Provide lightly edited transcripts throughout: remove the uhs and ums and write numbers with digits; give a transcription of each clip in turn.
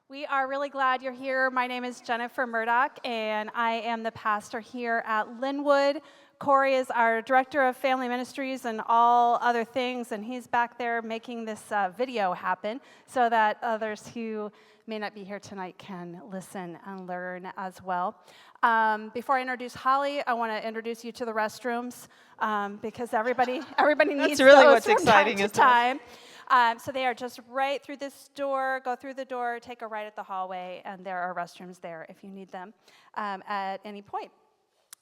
We are really glad you're here. My name is Jennifer Murdoch, and I am the pastor here at Linwood. Corey is our director of family ministries and all other things, and he's back there making this video happen so that others who may not be here tonight can listen and learn as well. Before I introduce Holly, I want to introduce you to the restrooms because everybody needs That's really those what's from exciting, time to isn't it? time. So they are just right through this door, go through the door, take a right at the hallway, and there are restrooms there if you need them at any point.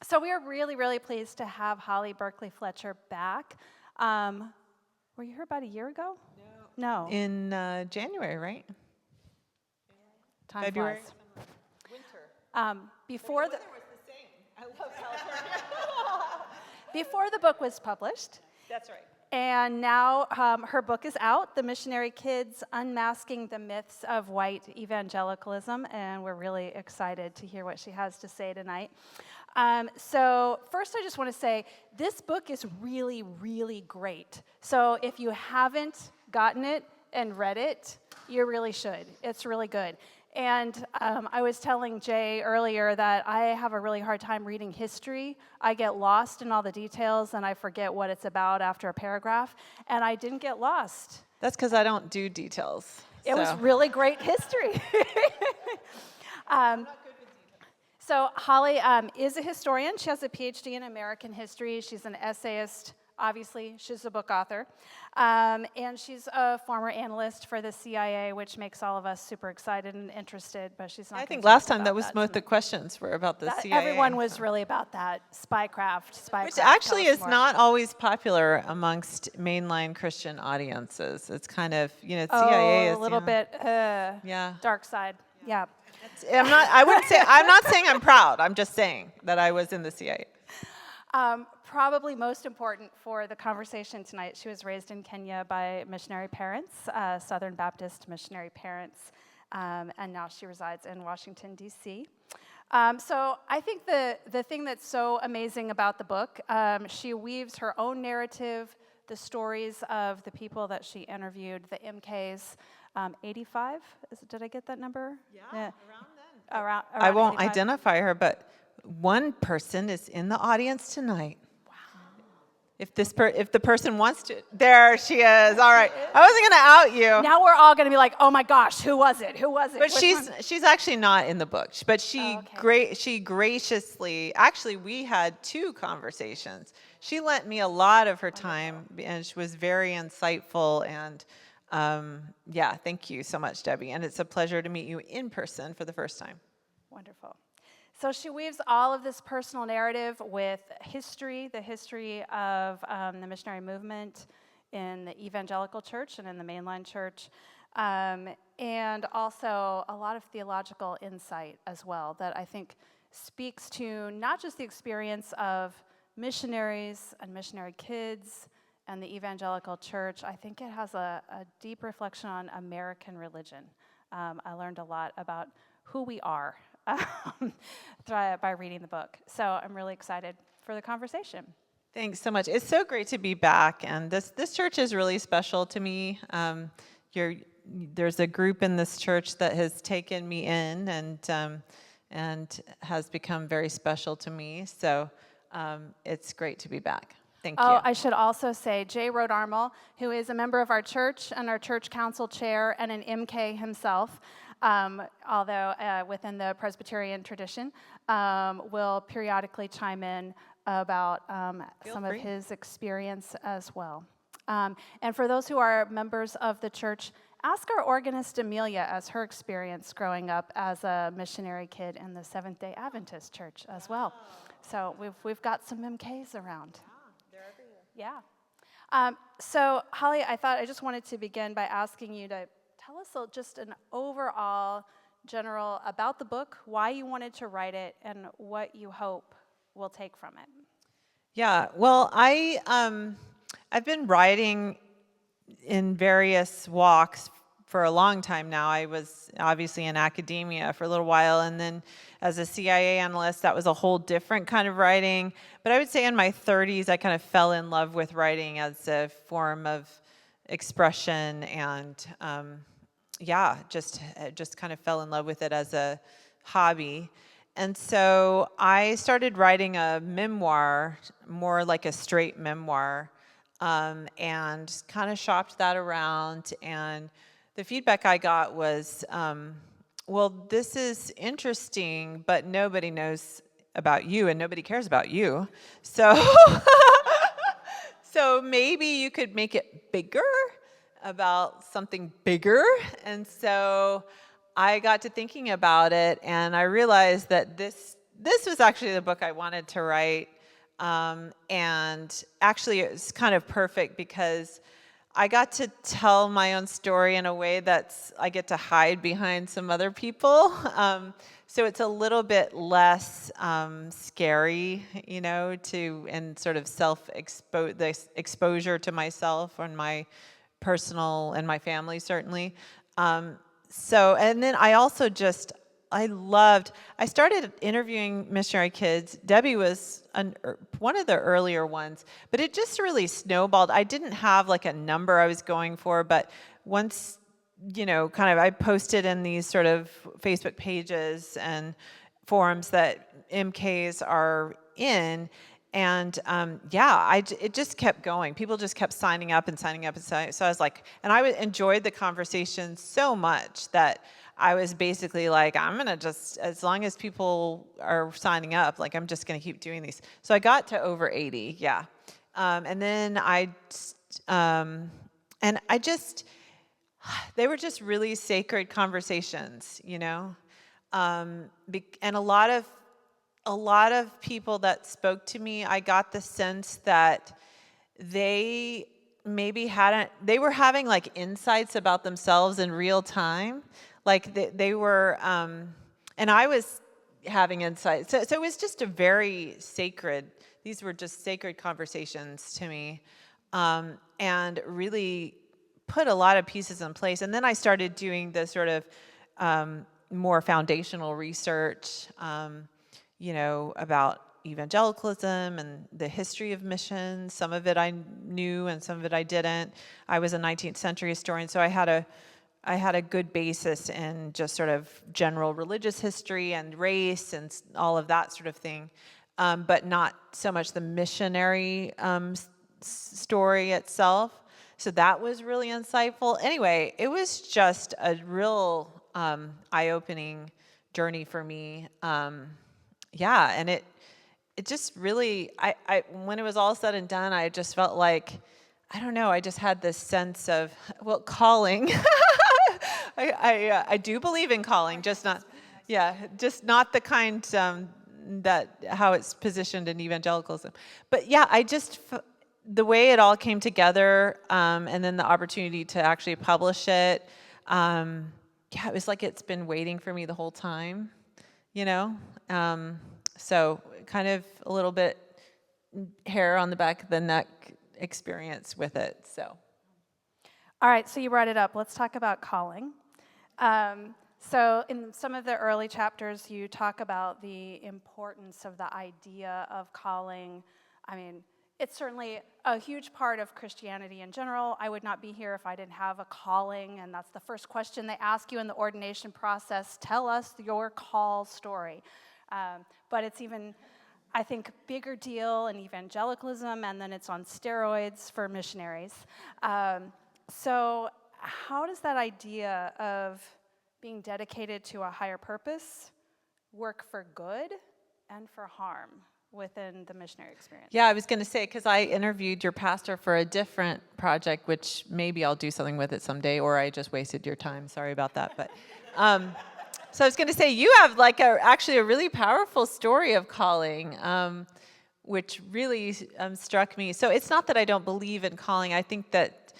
So we are really, really pleased to have Holly Berkely Fletcher back. Were you here about a year ago? No. In January, right? Time February? flies. Winter. Before the was the same. I love California. before the book was published, That's right. and now her book is out, The Missionary Kids, Unmasking the Myths of White Evangelicalism, and we're really excited to hear what she has to say tonight. So first I just want to say, this book is really, really great. So if you haven't gotten it and read it, you really should. It's really good. And I was telling Jay earlier that I have a really hard time reading history. I get lost in all the details, and I forget what it's about after a paragraph, and I didn't get lost. That's because I don't do details. It was really great history. So Holly is a historian. She has a PhD in American history. She's an essayist. Obviously, she's a book author. And she's a former analyst for the CIA, which makes all of us super excited and interested, but she's not. I think last time that was most of the tonight. questions were about the CIA. Everyone was really about that, spycraft. Which actually Tell us is more. not always popular amongst mainline Christian audiences. It's kind of, CIA is a little bit Yeah. dark side. Yeah. I'm not saying I'm proud. I'm just saying that I was in the CIA. Probably most important for the conversation tonight, she was raised in Kenya by missionary parents, Southern Baptist missionary parents, and now she resides in Washington, D.C. So I think the thing that's so amazing about the book, she weaves her own narrative, the stories of the people that she interviewed, the MKs, 85, did I get that number? Yeah. Around then. Around I won't 85. identify her, but one person is in the audience tonight. If the person wants to, there she is. All right, I wasn't going to out you. Now we're all going to be like, oh my gosh, who was it? Who was it? But she's actually not in the book. But she graciously, actually, we had 2 conversations. She lent me a lot of her time, and she was very insightful. And thank you so much, Debbie. And it's a pleasure to meet you in person for the first time. Wonderful. So she weaves all of this personal narrative with history, the history of the missionary movement in the evangelical church and in the mainline church, and also a lot of theological insight as well that I think speaks to not just the experience of missionaries and missionary kids and the evangelical church. I think it has a deep reflection on American religion. I learned a lot about who we are by reading the book. So I'm really excited for the conversation. Thanks so much. It's so great to be back, and this church is really special to me. There's a group in this church that has taken me in and has become very special to me. So it's great to be back. Thank you. Oh, I should also say, Jay Rodarmel, who is a member of our church and our church council chair and an MK himself, although within the Presbyterian tradition, will periodically chime in about some of his experience as well. And for those who are members of the church, ask our organist Amelia as her experience growing up as a missionary kid in the Seventh-day Adventist church as well. So we've got some MKs around. They're everywhere. Yeah. So Holly, I just wanted to begin by asking you to tell us just an overall general about the book, why you wanted to write it, and what you hope we'll take from it. Yeah, well, I've been writing in various walks for a long time now. I was obviously in academia for a little while, and then as a CIA analyst, that was a whole different kind of writing. But I would say in my 30s, I kind of fell in love with writing as a form of expression and yeah, just kind of fell in love with it as a hobby. And so I started writing a memoir, more like a straight memoir, and kind of shopped that around. And the feedback I got was, well, this is interesting, but nobody knows about you and nobody cares about you. So, so maybe you could make it bigger, about something bigger. And so I got to thinking about it, and I realized that this was actually the book I wanted to write. And actually, it was kind of perfect because I got to tell my own story in a way that's I get to hide behind some other people. So it's a little bit less scary, and sort of exposure to myself and my personal and my family certainly. And then I also I started interviewing missionary kids. Debbie was one of the earlier ones, but it just really snowballed. I didn't have like a number I was going for, but once, I posted in these sort of Facebook pages and forums that MKs are in, and it just kept going. People just kept signing up and signing up. So I was like, and I enjoyed the conversation so much that I was basically like, I'm going to just, as long as people are signing up, like I'm just going to keep doing these. So I got to over 80, yeah. And then they were just really sacred conversations, and a lot of people that spoke to me, I got the sense that they they were having like insights about themselves in real time. Like they were, and I was having insights. So it was just these were just sacred conversations to me, and really put a lot of pieces in place. And then I started doing the sort of more foundational research, about evangelicalism and the history of missions. Some of it I knew and some of it I didn't. I was a 19th century historian, so I had a good basis in just sort of general religious history and race and all of that sort of thing, but not so much the missionary story itself. So that was really insightful. Anyway, it was just a real eye-opening journey for me. And it just really, when it was all said and done, I just felt like, I don't know, I just had this sense of, calling. I do believe in calling, just not the kind how it's positioned in evangelicalism. But yeah, the way it all came together, and then the opportunity to actually publish it, it was like it's been waiting for me the whole time, so kind of a little bit hair on the back of the neck experience with it, so. All right, so you brought it up. Let's talk about calling. So in some of the early chapters, you talk about the importance of the idea of calling. I mean, it's certainly a huge part of Christianity in general. I would not be here if I didn't have a calling, and that's the first question they ask you in the ordination process. Tell us your call story. But it's even, I think, bigger deal in evangelicalism, and then it's on steroids for missionaries. So how does that idea of being dedicated to a higher purpose work for good and for harm within the missionary experience? Yeah, I was going to say, because I interviewed your pastor for a different project, which maybe I'll do something with it someday, or I just wasted your time. Sorry about that. But so I was going to say, you have actually a really powerful story of calling, which really struck me. So it's not that I don't believe in calling. I think that,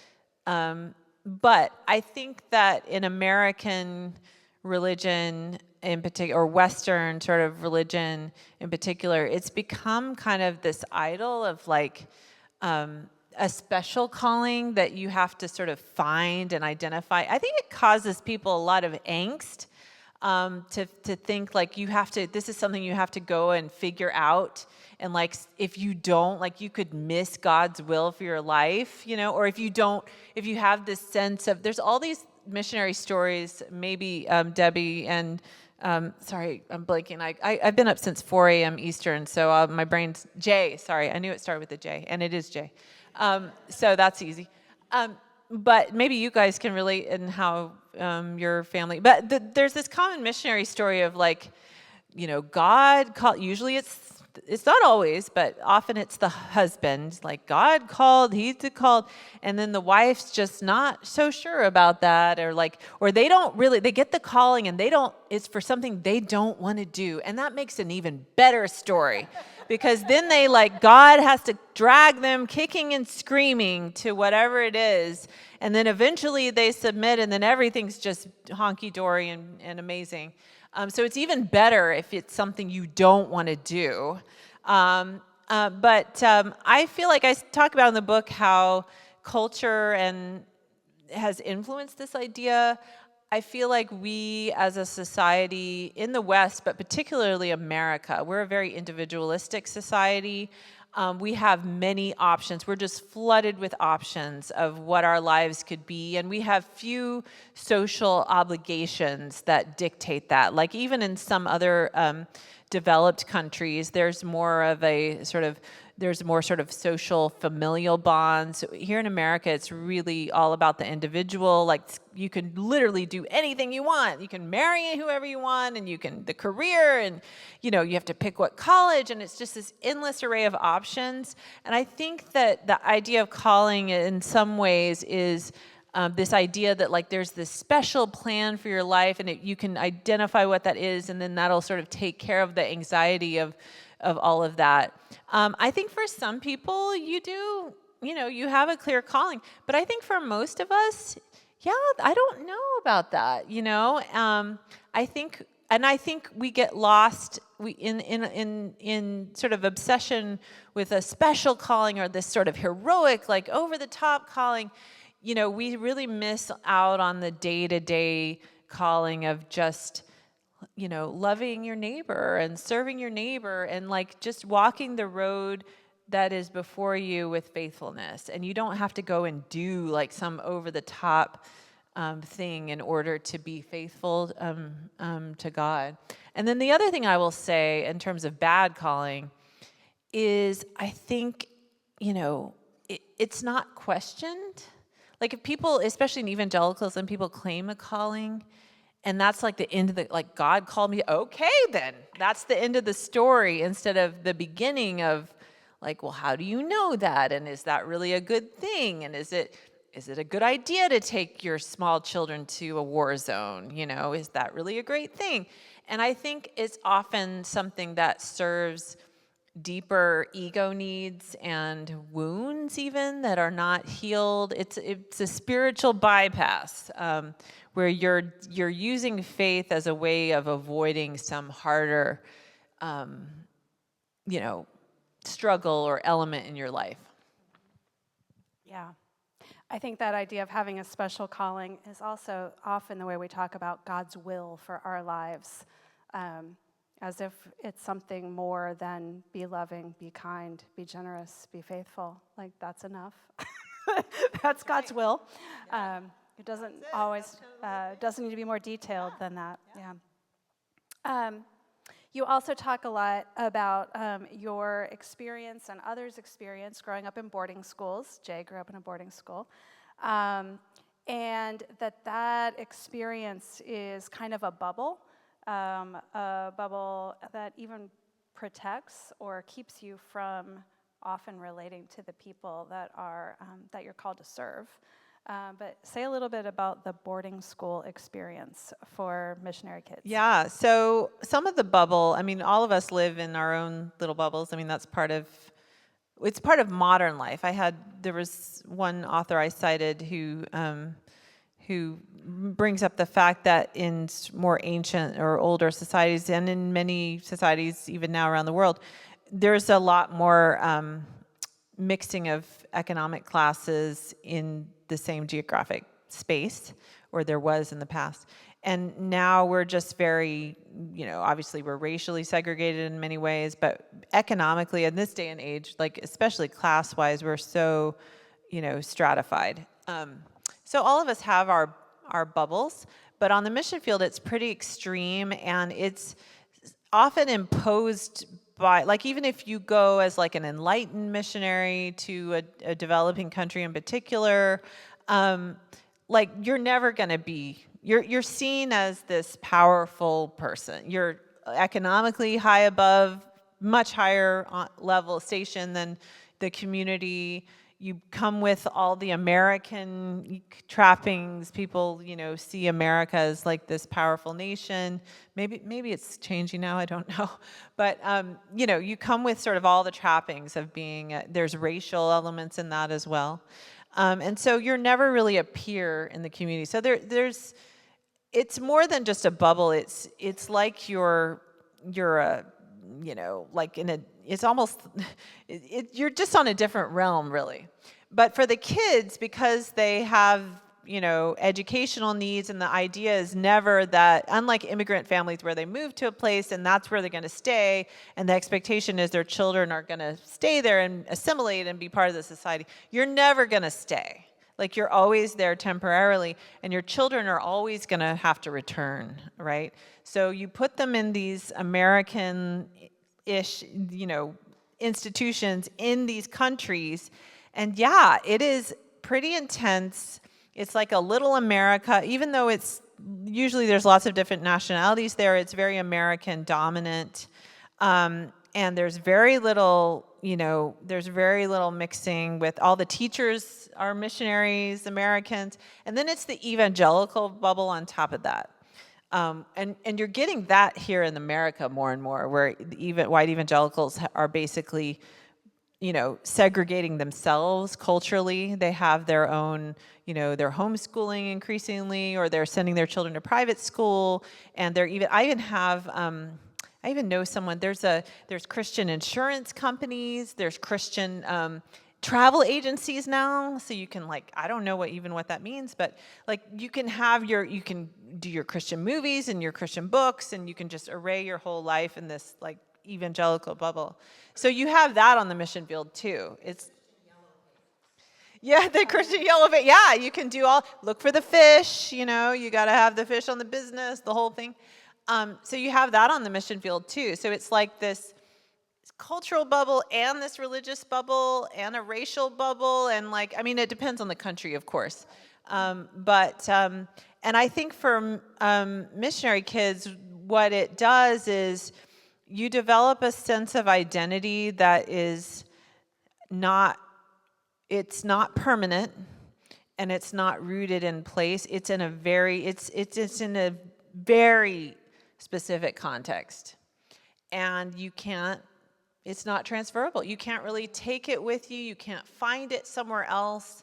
but I think that in American religion in particular, or Western sort of religion in particular, it's become kind of this idol of like a special calling that you have to sort of find and identify. I think it causes people a lot of angst, to think like this is something you have to go and figure out. And like, if you don't, like you could miss God's will for your life, or if you have this sense of, there's all these missionary stories, maybe Debbie and, sorry, I'm blanking. I've been up since 4 a.m. Eastern, so my brain's, J, sorry, I knew it started with a J, and it is J. So that's easy. But maybe you guys can relate in how your family, but there's this common missionary story of like, God called, usually it's not always, but often it's the husband, like God called, he's called, and then the wife's just not so sure about that, or they don't really, they get the calling and it's for something they don't want to do, and that makes an even better story, because then God has to drag them kicking and screaming to whatever it is, and then eventually they submit, and then everything's just honky-dory and amazing. So it's even better if it's something you don't want to do. But I feel like I talk about in the book how culture has influenced this idea. I feel like we as a society in the West, but particularly America, we're a very individualistic society. We have many options. We're just flooded with options of what our lives could be, and we have few social obligations that dictate that. Like even in some other developed countries, there's more sort of social familial bonds. Here in America, it's really all about the individual. Like you can literally do anything you want. You can marry whoever you want, and the career, and you have to pick what college, and it's just this endless array of options. And I think that the idea of calling in some ways is this idea that there's this special plan for your life, and you can identify what that is, and then that'll sort of take care of the anxiety of all of that. I think for some people you have a clear calling, but I think for most of us, I don't know about that. I think we get lost in sort of obsession with a special calling or this sort of heroic, over the top calling. We really miss out on the day-to-day calling of just, loving your neighbor and serving your neighbor and just walking the road that is before you with faithfulness. And you don't have to go and do some over-the-top thing in order to be faithful to God. And then the other thing I will say in terms of bad calling is I think, it's not questioned. If people, especially in evangelicalism, people claim a calling, and that's the end of God called me, okay then, that's the end of the story, instead of the beginning of well, how do you know that? And is that really a good thing? And is it a good idea to take your small children to a war zone? Is that really a great thing? And I think it's often something that serves deeper ego needs and wounds even that are not healed. It's a spiritual bypass where you're using faith as a way of avoiding some harder, struggle or element in your life. Yeah. I think that idea of having a special calling is also often the way we talk about God's will for our lives. As if it's something more than be loving, be kind, be generous, be faithful. That's enough. That's God's will. It doesn't always, doesn't need to be more detailed than that. Yeah. You also talk a lot about your experience and others' experience growing up in boarding schools. Jay grew up in a boarding school. And that experience is kind of a bubble that even protects or keeps you from often relating to the people that you're called to serve. But say a little bit about the boarding school experience for Missionary Kids. Yeah, so some of the bubble, all of us live in our own little bubbles. That's it's part of modern life. There was one author I cited who brings up the fact that in more ancient or older societies, and in many societies even now around the world, there's a lot more mixing of economic classes in the same geographic space, or there was in the past. And now we're just very, obviously we're racially segregated in many ways, but economically in this day and age, especially class-wise, we're so, stratified. So all of us have our bubbles. But on the mission field, it's pretty extreme, and it's often imposed by, like, even if you go as like an enlightened missionary to a developing country in particular, like, you're never going to be, you're seen as this powerful person. You're economically high above, much higher level station than the community. You come with all the American trappings. People, see America as like this powerful nation. Maybe it's changing now, I don't know. But, you come with sort of all the trappings of being, there's racial elements in that as well. And so you're never really a peer in the community. So it's more than just a bubble. It's like you're a, like it's almost, you're just on a different realm, really. But for the kids, because they have, educational needs, and the idea is never that, unlike immigrant families where they move to a place and that's where they're going to stay, and the expectation is their children are going to stay there and assimilate and be part of the society, you're never going to stay. Like, you're always there temporarily, and your children are always going to have to return, right? So you put them in these American-ish, institutions in these countries, and yeah, it is pretty intense. It's like a little America, even though it's usually there's lots of different nationalities there. It's very American dominant, and there's very little. There's very little mixing with, all the teachers are missionaries, Americans, and then it's the evangelical bubble on top of that. And you're getting that here in America more and more, where white evangelicals are basically, segregating themselves culturally. They have their own, they're homeschooling increasingly, or they're sending their children to private school, and I even know someone, there's Christian insurance companies, there's Christian travel agencies now, so you can, like, I don't know what that means, but like, you can do your Christian movies and your Christian books, and you can just array your whole life in this like evangelical bubble. So you have that on the mission field too. Yeah, the Christian yellow pages. Yeah, you can look for the fish, you got to have the fish on the business, the whole thing. So you have that on the mission field too. So it's like this cultural bubble and this religious bubble and a racial bubble, and it depends on the country, of course. And I think for missionary kids, what it does is you develop a sense of identity that is it's not permanent, and it's not rooted in place. It's in a very specific context, and it's not transferable. You can't really take it with you. You can't find it somewhere else.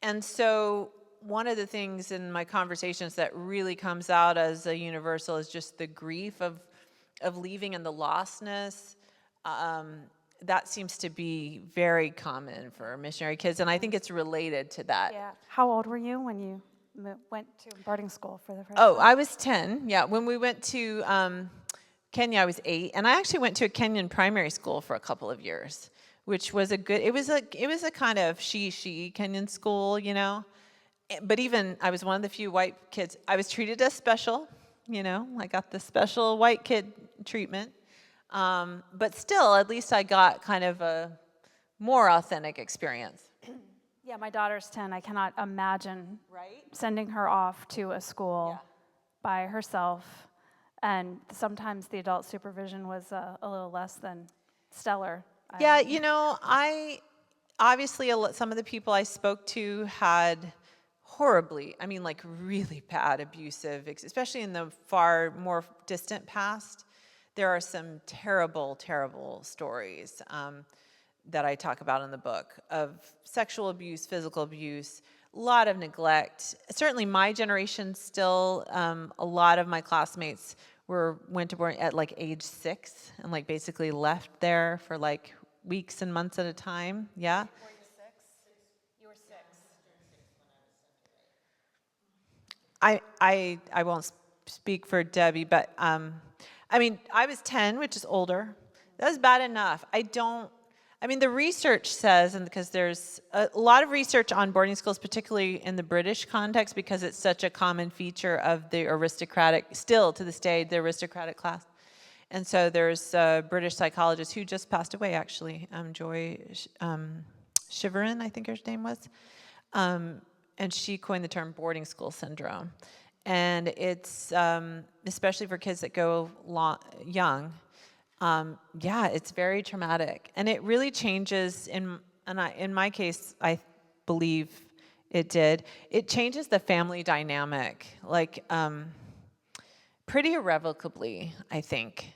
And so one of the things in my conversations that really comes out as a universal is just the grief of leaving and the lostness. That seems to be very common for missionary kids, and I think it's related to that. Yeah. How old were you when you went to boarding school for the first Oh, time? I was 10. Yeah, when we went to Kenya, I was 8, and I actually went to a Kenyan primary school for a couple of years, which was it was a kind of she Kenyan school, But even I was one of the few white kids. I was treated as special, I got the special white kid treatment. But still, at least I got kind of a more authentic experience. Yeah, my daughter's 10. I cannot imagine sending her off to a school by herself. And sometimes the adult supervision was a little less than stellar. Yeah, I obviously some of the people I spoke to had horribly, really bad, abusive, especially in the far more distant past. There are some terrible, terrible stories that I talk about in the book of sexual abuse, physical abuse, a lot of neglect. Certainly my generation still, a lot of my classmates went to boarding at age 6 and basically left there for weeks and months at a time. Yeah. Were you 6? You were 6. I won't speak for Debbie, but I was 10, which is older. That was bad enough. I mean, the research says, and because there's a lot of research on boarding schools, particularly in the British context, because it's such a common feature of the aristocratic, still to this day, the aristocratic class. And so there's a British psychologist who just passed away, actually, Joy Shiverin, I think her name was. And she coined the term boarding school syndrome. And it's, especially for kids that go young, yeah, it's very traumatic. And it really changes, in my case, I believe it did. It changes the family dynamic, like pretty irrevocably, I think.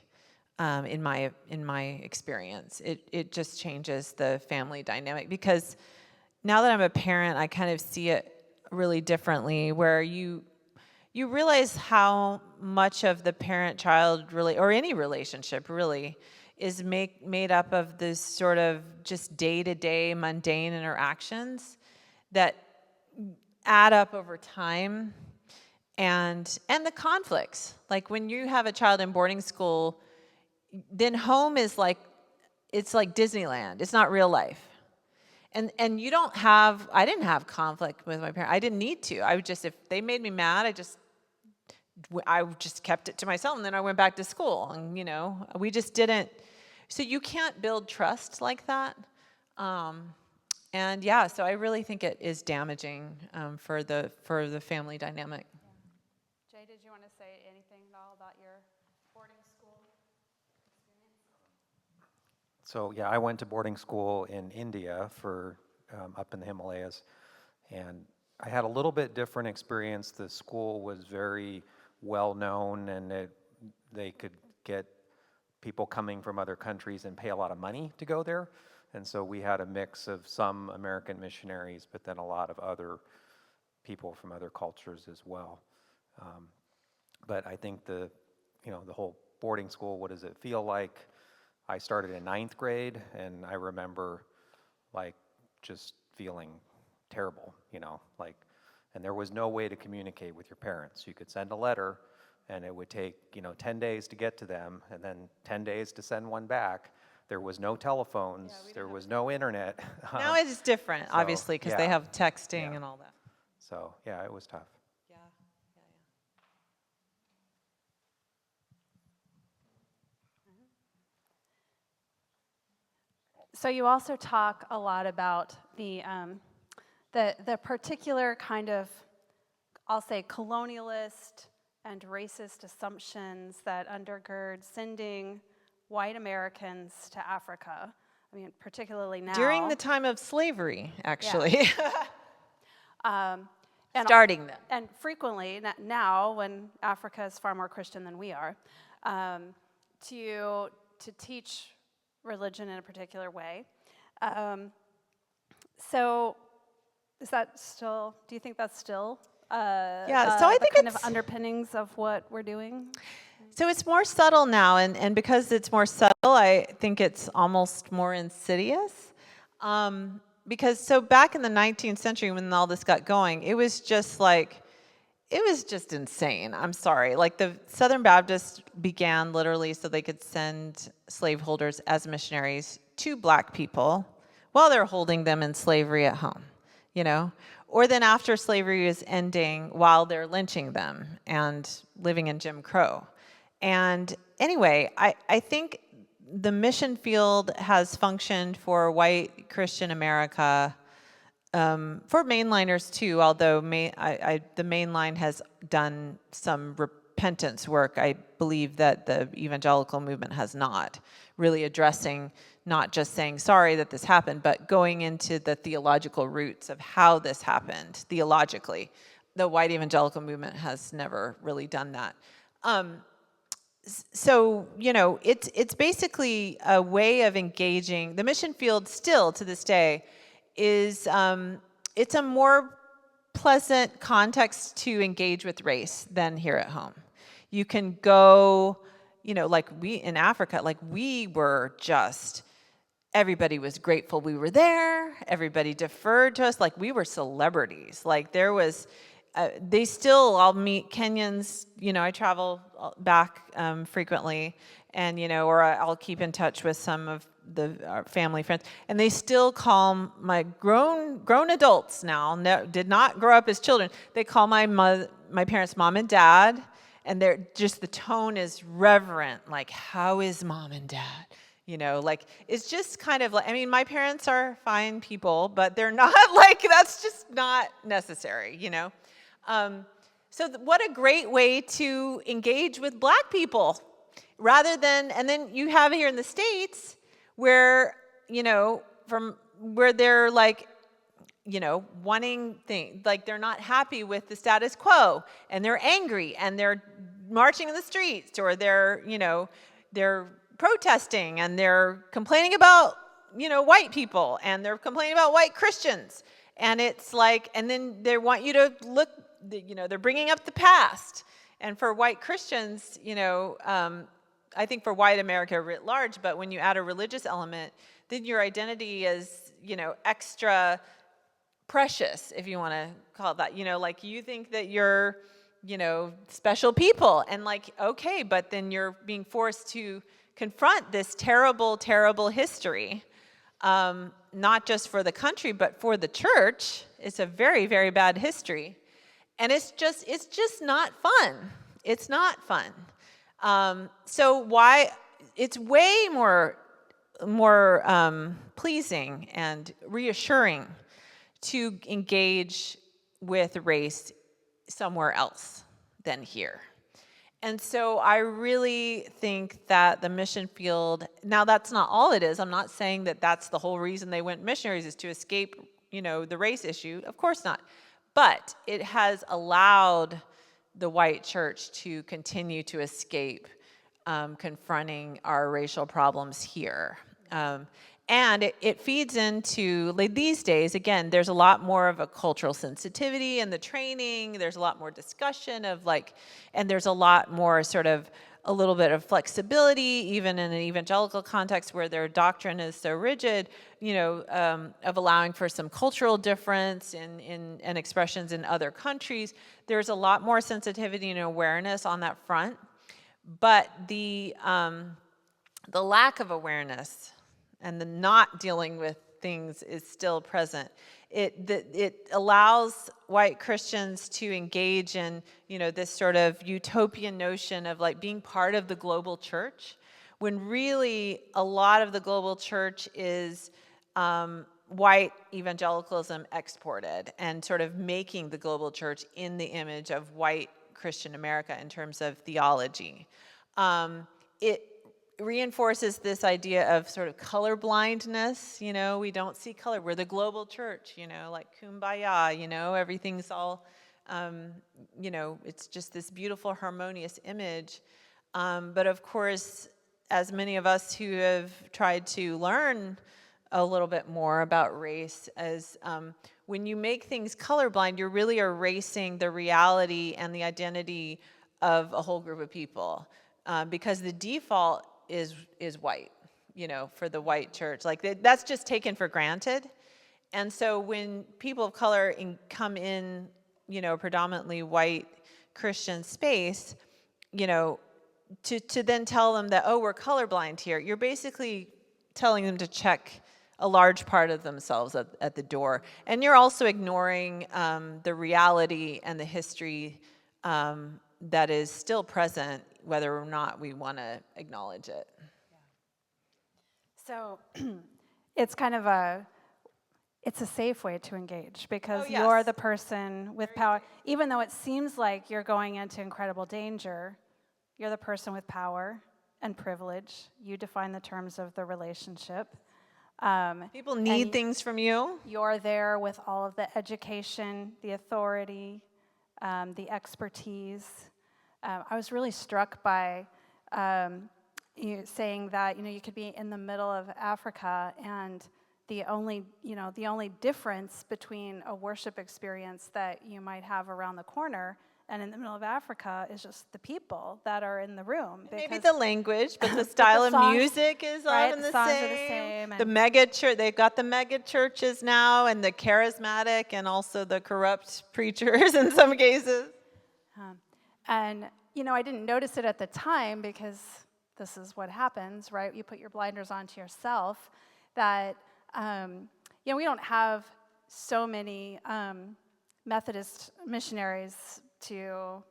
In my experience, it just changes the family dynamic, because now that I'm a parent, I kind of see it really differently, where you realize how much of the parent-child really, or any relationship really, is made up of this sort of just day-to-day mundane interactions that add up over time, and the conflicts. Like when you have a child in boarding school, then home is like, it's like Disneyland. It's not real life. And I didn't have conflict with my parents. I didn't need to. I would just, if they made me mad, I just kept it to myself, and then I went back to school. And, we just didn't. So you can't build trust like that. And yeah, so I really think it is damaging for the family dynamic. Yeah. Jay, did you want to say anything at all about your boarding school experience? So yeah, I went to boarding school in India for up in the Himalayas, and I had a little bit different experience. The school was very well known, and they could get people coming from other countries and pay a lot of money to go there. And so we had a mix of some American missionaries, but then a lot of other people from other cultures as well. But I think the whole boarding school, what does it feel like? I started in 9th grade, and I remember like just feeling terrible, and there was no way to communicate with your parents. You could send a letter, and it would take 10 days to get to them, and then 10 days to send one back. There was no telephones, there was no internet. Now it's different, obviously, because they have texting and all that. So yeah, it was tough. Yeah. So you also talk a lot about the particular kind of, I'll say, colonialist and racist assumptions that undergird sending white Americans to Africa. I mean, particularly now. During the time of slavery, actually. Yeah. Starting them. And frequently, now, when Africa is far more Christian than we are, to teach religion in a particular way. So is that still, do you think that's still so I think kind of underpinnings of what we're doing? So it's more subtle now, and because it's more subtle, I think it's almost more insidious. Because so back in the 19th century when all this got going, it was just insane. I'm sorry. Like the Southern Baptists began literally so they could send slaveholders as missionaries to black people while they're holding them in slavery at home, Or then after slavery is ending, while they're lynching them and living in Jim Crow. And anyway, I think the mission field has functioned for white Christian America, for mainliners too, although the mainline has done some repentance work. I believe that the evangelical movement has not, really addressing, not just saying sorry that this happened, but going into the theological roots of how this happened theologically. The white evangelical movement has never really done that. So, it's basically a way of engaging. The mission field still to this day is, it's a more pleasant context to engage with race than here at home. You can go, like we in Africa, like we were just, everybody was grateful we were there. Everybody deferred to us. Like we were celebrities. Like there was, I'll meet Kenyans, I travel back frequently, and, or I'll keep in touch with some of our family friends, and they still call my grown adults now, did not grow up as children. They call my parents mom and dad, and they're just, the tone is reverent, like, how is mom and dad? You know, like, it's just kind of like, I mean, my parents are fine people, but they're not like, that's just not necessary, you know? So what a great way to engage with Black people, rather than, and then you have here in the States where, you know, from where they're like, you know, wanting things, like they're not happy with the status quo, and they're angry, and they're marching in the streets, or they're, you know, they're protesting, and they're complaining about, you know, white people, and they're complaining about white Christians. And it's like, and then they want you to look, you know, they're bringing up the past. And for white Christians, you know, I think for white America writ large, but when you add a religious element, then your identity is, you know, extra precious, if you want to call it that. You know, like, you think that you're, you know, special people, and like, okay, but then you're being forced to confront this terrible, terrible history, not just for the country, but for the church. It's a very, very bad history. And it's just not fun. It's not fun. So why, it's way more pleasing and reassuring to engage with race somewhere else than here. And so I really think that the mission field, now that's not all it is. I'm not saying that that's the whole reason they went missionaries, is to escape, you know, the race issue. Of course not. But it has allowed the white church to continue to escape confronting our racial problems here. And it feeds into, like, these days, again, there's a lot more of a cultural sensitivity in the training. There's a lot more discussion of, like, and there's a lot more sort of a little bit of flexibility, even in an evangelical context where their doctrine is so rigid, you know, of allowing for some cultural difference in expressions in other countries. There's a lot more sensitivity and awareness on that front. But the lack of awareness and the not dealing with things is still present. It allows white Christians to engage in, you know, this sort of utopian notion of, like, being part of the global church, when really a lot of the global church is white evangelicalism exported, and sort of making the global church in the image of white Christian America in terms of theology. It reinforces this idea of sort of color blindness. You know, we don't see color. We're the global church, you know, like kumbaya, you know, everything's all, you know, it's just this beautiful, harmonious image. But of course, as many of us who have tried to learn a little bit more about race, as when you make things colorblind, you're really erasing the reality and the identity of a whole group of people, because the default is white, you know, for the white church. Like, that's just taken for granted. And so when people of color come in, you know, predominantly white Christian space, you know, to then tell them that, oh, we're colorblind here, you're basically telling them to check a large part of themselves at the door. And you're also ignoring the reality and the history that is still present, whether or not we want to acknowledge it. So it's kind of it's a safe way to engage, because Oh, yes. you're the person with power. Even though it seems like you're going into incredible danger, you're the person with power and privilege. You define the terms of the relationship. People need things from you. You're there with all of the education, the authority, the expertise. I was really struck by you saying that, you know, you could be in the middle of Africa, and the only difference between a worship experience that you might have around the corner and in the middle of Africa is just the people that are in the room. Maybe the language, but the style of music is often the songs same. are the same. The mega church, they've got the mega churches now, and the charismatic, and also the corrupt preachers in some cases. And, you know, I didn't notice it at the time because this is what happens, right? You put your blinders onto yourself, that, we don't have so many Methodist missionaries to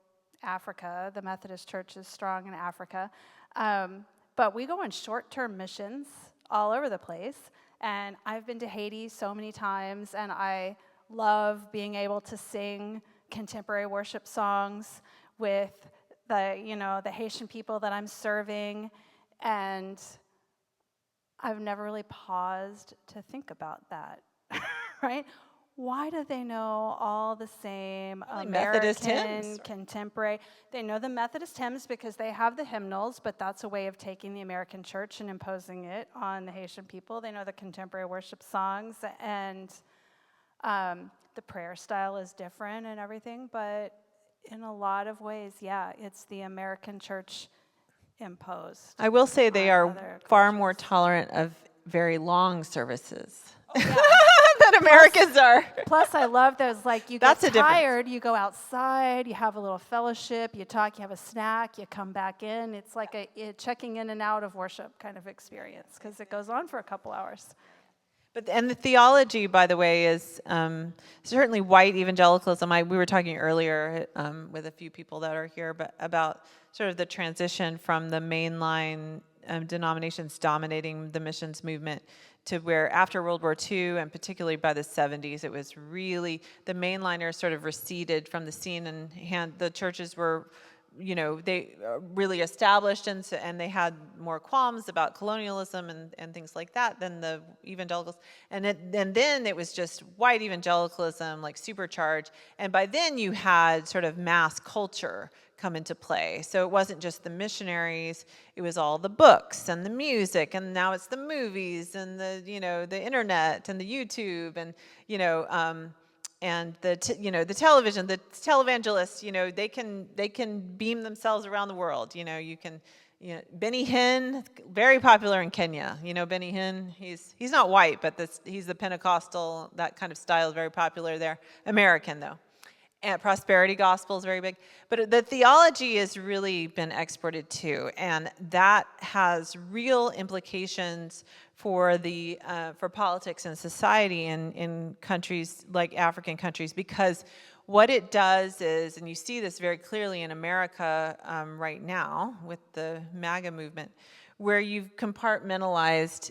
Africa. The Methodist Church is strong in Africa. But we go on short-term missions all over the place. And I've been to Haiti so many times, and I love being able to sing contemporary worship songs with the Haitian people that I'm serving. And I've never really paused to think about that, right? Why do they know all the same Methodist American hymns. contemporary? They know the Methodist hymns because they have the hymnals, but that's a way of taking the American church and imposing it on the Haitian people. They know the contemporary worship songs, and the prayer style is different and everything, but in a lot of ways, yeah, it's the American church imposed. I will say they on are other far cultures. more tolerant of very long services Yeah. than Americans are. Plus, I love those, like, you That's get a difference. tired, you go outside, you have a little fellowship, you talk, you have a snack, you come back in. It's like a checking in and out of worship kind of experience, because it goes on for a couple hours. And the theology, by the way, is certainly white evangelicalism. We were talking earlier with a few people that are here, but about sort of the transition from the mainline denominations dominating the missions movement to where after World War II, and particularly by the 70s, it was really, the mainliners sort of receded from the scene, and the churches were, they really established, and they had more qualms about colonialism and things like that than the evangelicals. And then it was just white evangelicalism, like supercharged. And by then you had sort of mass culture come into play. So it wasn't just the missionaries, it was all the books and the music, and now it's the movies and the internet and the YouTube and and the television, the televangelists, they can beam themselves around the world. Benny Hinn, very popular in Kenya. Benny Hinn, he's not white, but he's the Pentecostal, that kind of style is very popular there. American though. And prosperity gospel is very big. But the theology has really been exported too, and that has real implications for for politics and society in countries like African countries, because what it does is, and you see this very clearly in America right now with the MAGA movement, where you've compartmentalized,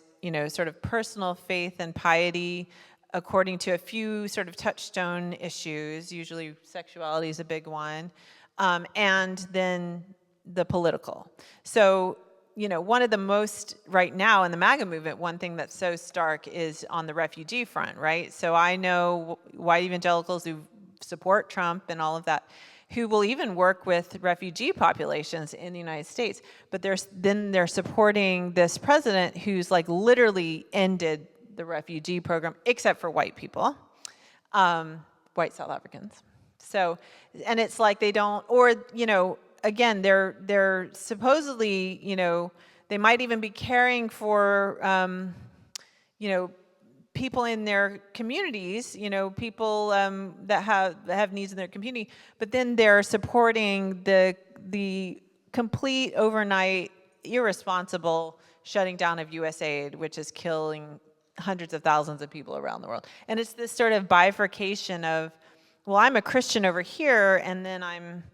sort of personal faith and piety according to a few sort of touchstone issues. Usually sexuality is a big one, and then the political. So, one of the most, right now in the MAGA movement, one thing that's so stark is on the refugee front, right? So I know white evangelicals who support Trump and all of that, who will even work with refugee populations in the United States, but they're supporting this president who's like literally ended the refugee program, except for white people, white South Africans. So, and it's like they don't, or, again, they're supposedly, they might even be caring for, people in their communities, people that have needs in their community, but then they're supporting the complete overnight irresponsible shutting down of USAID, which is killing hundreds of thousands of people around the world. And it's this sort of bifurcation of, well, I'm a Christian over here, and then I'm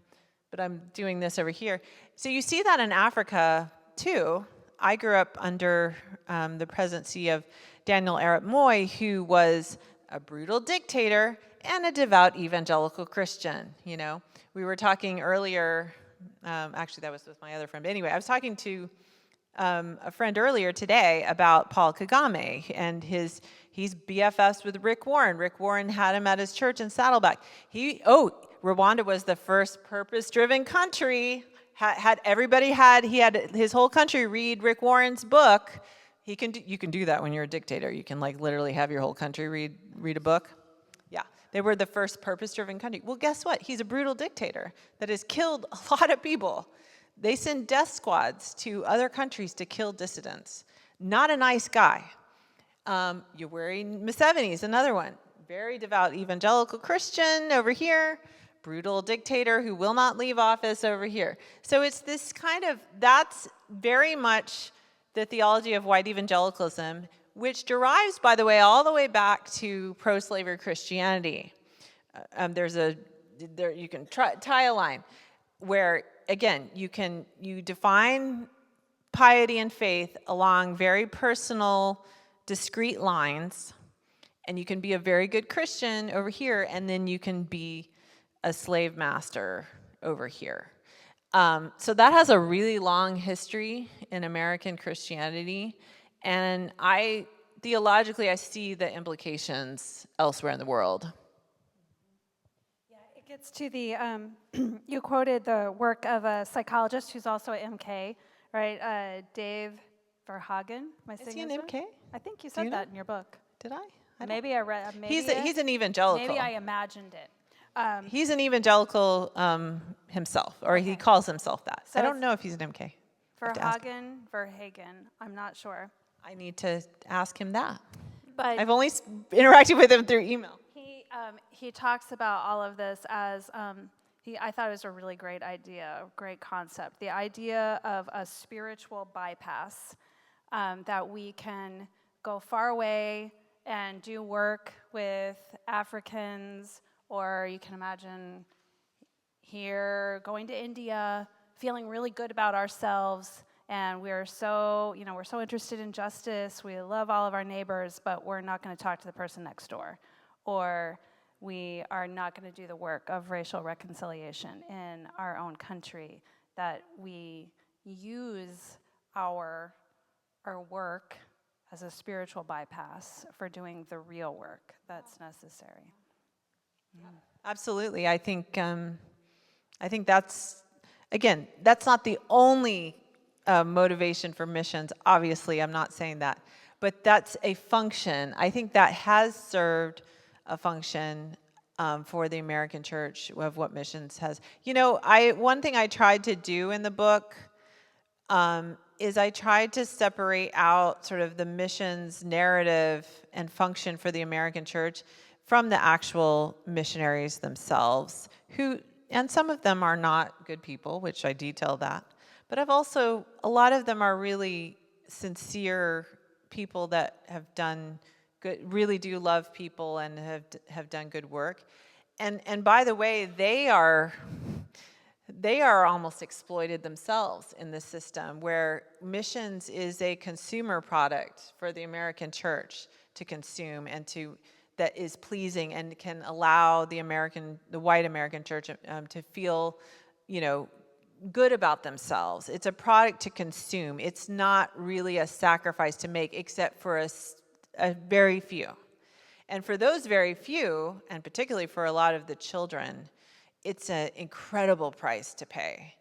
doing this over here. So you see that in Africa too. I grew up under the presidency of Daniel Arap Moi, who was a brutal dictator and a devout evangelical Christian. We were talking earlier, actually that was with my other friend, but anyway, I was talking to a friend earlier today about Paul Kagame, and he's BFFs with Rick Warren. Rick Warren had him at his church in Saddleback. Rwanda was the first purpose-driven country. He had his whole country read Rick Warren's book. You can do that when you're a dictator. You can like literally have your whole country read a book. Yeah, they were the first purpose-driven country. Well, guess what? He's a brutal dictator that has killed a lot of people. They send death squads to other countries to kill dissidents. Not a nice guy. Yoweri Museveni is another one. Very devout evangelical Christian over here. brutal dictator who will not leave office over here. So it's this kind of, that's very much the theology of white evangelicalism, which derives, by the way, all the way back to pro-slavery Christianity. You can tie a line where, again, you define piety and faith along very personal, discrete lines, and you can be a very good Christian over here, and then you can be a slave master over here. So that has a really long history in American Christianity, and theologically, I see the implications elsewhere in the world. Yeah, it gets to the, you quoted the work of a psychologist who's also at MK, right? Dave Verhagen. Am I saying Is he an his name? MK? I think you said that in your book. Did I? Maybe I read. He's an evangelical. Maybe I imagined it. He's an evangelical himself, or he calls himself that. So I don't know if he's an MK. Verhagen. I'm not sure. I need to ask him that. But I've only interacted with him through email. he talks about all of this as I thought it was a really great idea, a great concept. The idea of a spiritual bypass, that we can go far away and do work with Africans, or you can imagine here going to India, feeling really good about ourselves, and we're so interested in justice, we love all of our neighbors, but we're not going to talk to the person next door, or we are not going to do the work of racial reconciliation in our own country, that we use our work as a spiritual bypass for doing the real work that's necessary. Absolutely. I think that's, again, that's not the only motivation for missions. Obviously, I'm not saying that. But that's a function. I think that has served a function for the American church of what missions has. One thing I tried to do in the book is I tried to separate out sort of the missions narrative and function for the American church from the actual missionaries themselves, and some of them are not good people, which I detail that. But a lot of them are really sincere people that have done good, really do love people and have done good work. And by the way, they are almost exploited themselves in this system where missions is a consumer product for the American church to consume and that is pleasing and can allow the white American church to feel, good about themselves. It's a product to consume. It's not really a sacrifice to make, except for a very few. And for those very few, and particularly for a lot of the children, it's an incredible price to pay.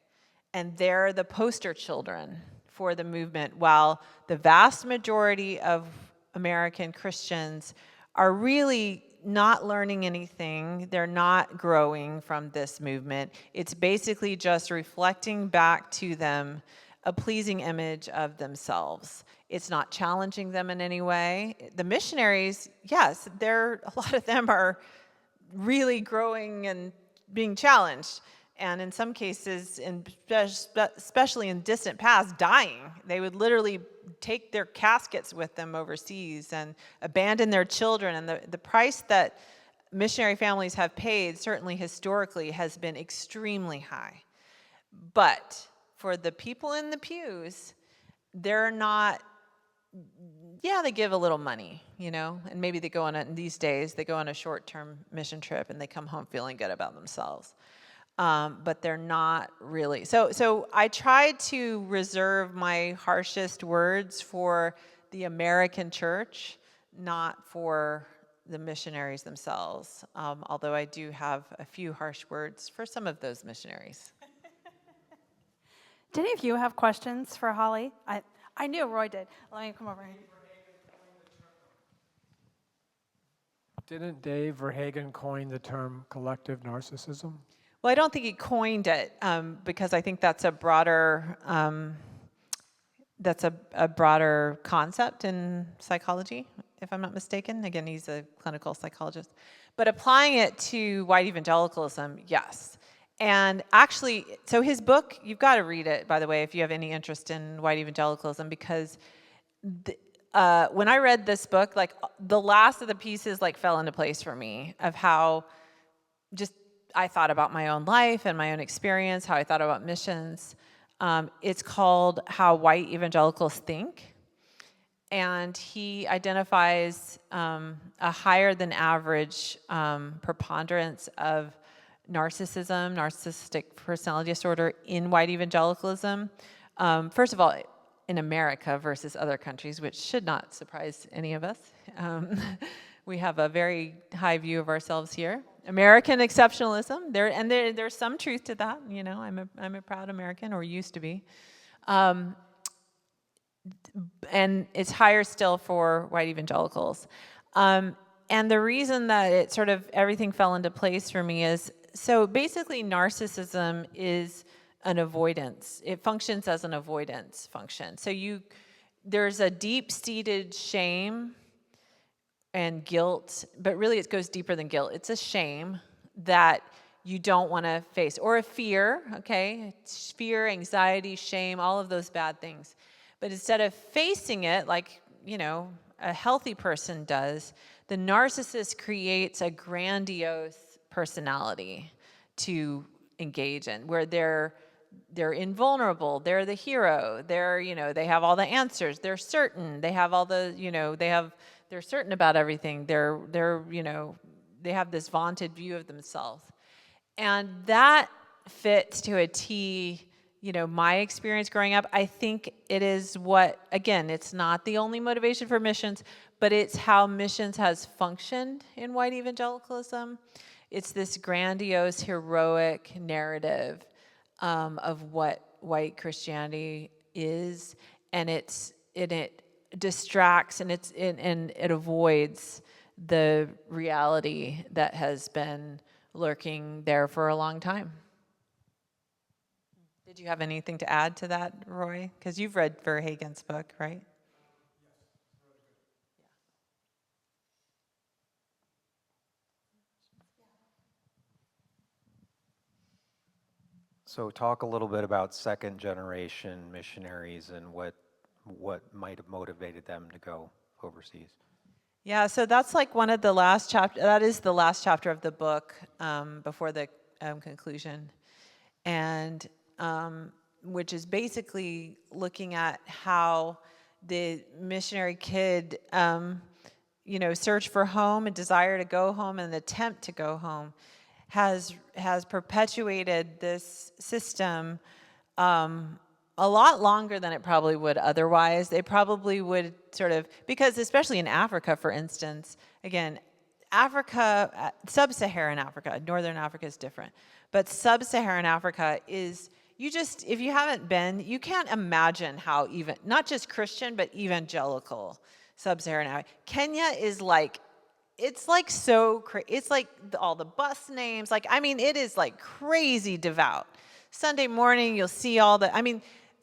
And they're the poster children for the movement, while the vast majority of American Christians are really not learning anything. They're not growing from this movement. It's basically just reflecting back to them a pleasing image of themselves. It's not challenging them in any way. The missionaries, yes, a lot of them are really growing and being challenged, and in some cases, especially in distant past, dying. They would literally take their caskets with them overseas and abandon their children. And the price that missionary families have paid, certainly historically, has been extremely high. But for the people in the pews, they're not, they give a little money, and maybe they go on these days, they go on a short-term mission trip and they come home feeling good about themselves. But they're not really. So I tried to reserve my harshest words for the American church, not for the missionaries themselves, although I do have a few harsh words for some of those missionaries. Did any of you have questions for Holly? I knew Roy did. Let me come over here. Didn't Dave Verhagen coin the term collective narcissism? Well, I don't think he coined it because I think that's a broader that's a broader concept in psychology, if I'm not mistaken. Again, he's a clinical psychologist. But applying it to white evangelicalism, yes. And actually, so his book, you've got to read it, by the way, if you have any interest in white evangelicalism, because when I read this book, like the last of the pieces like fell into place for me of how just I thought about my own life and my own experience, how I thought about missions. It's called How White Evangelicals Think. And he identifies a higher than average preponderance of narcissism, narcissistic personality disorder in white evangelicalism. First of all, in America versus other countries, which should not surprise any of us. We have a very high view of ourselves here. American exceptionalism, there's some truth to that. You know, I'm a proud American, or used to be. And it's higher still for white evangelicals. And the reason that it sort of everything fell into place for me is, so basically narcissism is an avoidance. It functions as an avoidance function. So there's a deep-seated shame and guilt, but really it goes deeper than guilt. It's a shame that you don't want to face, or a fear, okay? It's fear, anxiety, shame, all of those bad things. But instead of facing it like, you know, a healthy person does, the narcissist creates a grandiose personality to engage in, where they're invulnerable, they're the hero, they have all the answers, they're certain, they have all the, they're certain about everything, they have this vaunted view of themselves. And that fits to a T, my experience growing up. I think it is again, it's not the only motivation for missions, but it's how missions has functioned in white evangelicalism. It's this grandiose, heroic narrative of what white Christianity is, and it distracts and it avoids the reality that has been lurking there for a long time. Did you have anything to add to that, Roy? Because you've read Verhagen's book, right? So talk a little bit about second generation missionaries and what might have motivated them to go overseas. Yeah, so that's like one of the last chapter. That is the last chapter of the book before the conclusion, and which is basically looking at how the missionary kid, search for home and desire to go home and attempt to go home has perpetuated this system a lot longer than it probably would otherwise. They probably would because especially in Africa, for instance, again, Africa, sub-Saharan Africa, Northern Africa is different, but sub-Saharan Africa is, if you haven't been, you can't imagine how not just Christian, but evangelical sub-Saharan Africa. Kenya is it's like it's like all the bus names, it is like crazy devout. Sunday morning, you'll see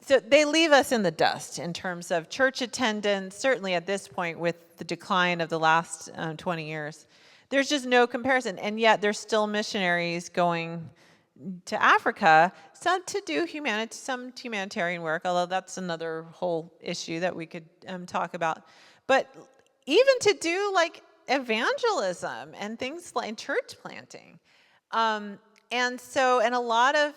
so they leave us in the dust in terms of church attendance, certainly at this point with the decline of the last 20 years. There's just no comparison, and yet there's still missionaries going to Africa, some to do some humanitarian work, although that's another whole issue that we could talk about. But even to do evangelism and things like church planting. And a lot of,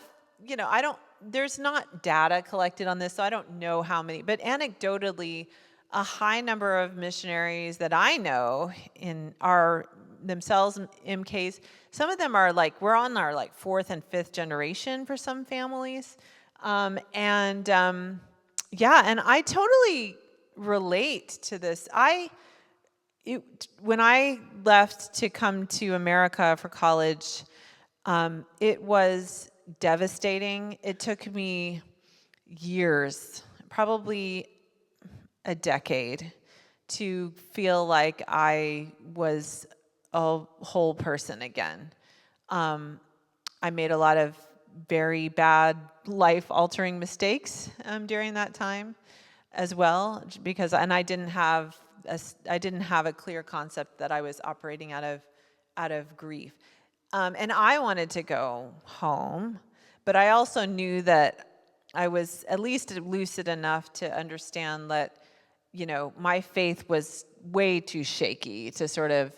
there's not data collected on this, so I don't know how many, but anecdotally, a high number of missionaries that I know are themselves MKs. Some of them are we're on our fourth and fifth generation for some families. And I totally relate to this. When I left to come to America for college, it was devastating. It took me years, probably a decade, to feel like I was a whole person again. I made a lot of very bad life-altering mistakes during that time. as well, because I didn't have a clear concept that I was operating out of grief, and I wanted to go home, but I also knew that I was at least lucid enough to understand that, my faith was way too shaky to sort of,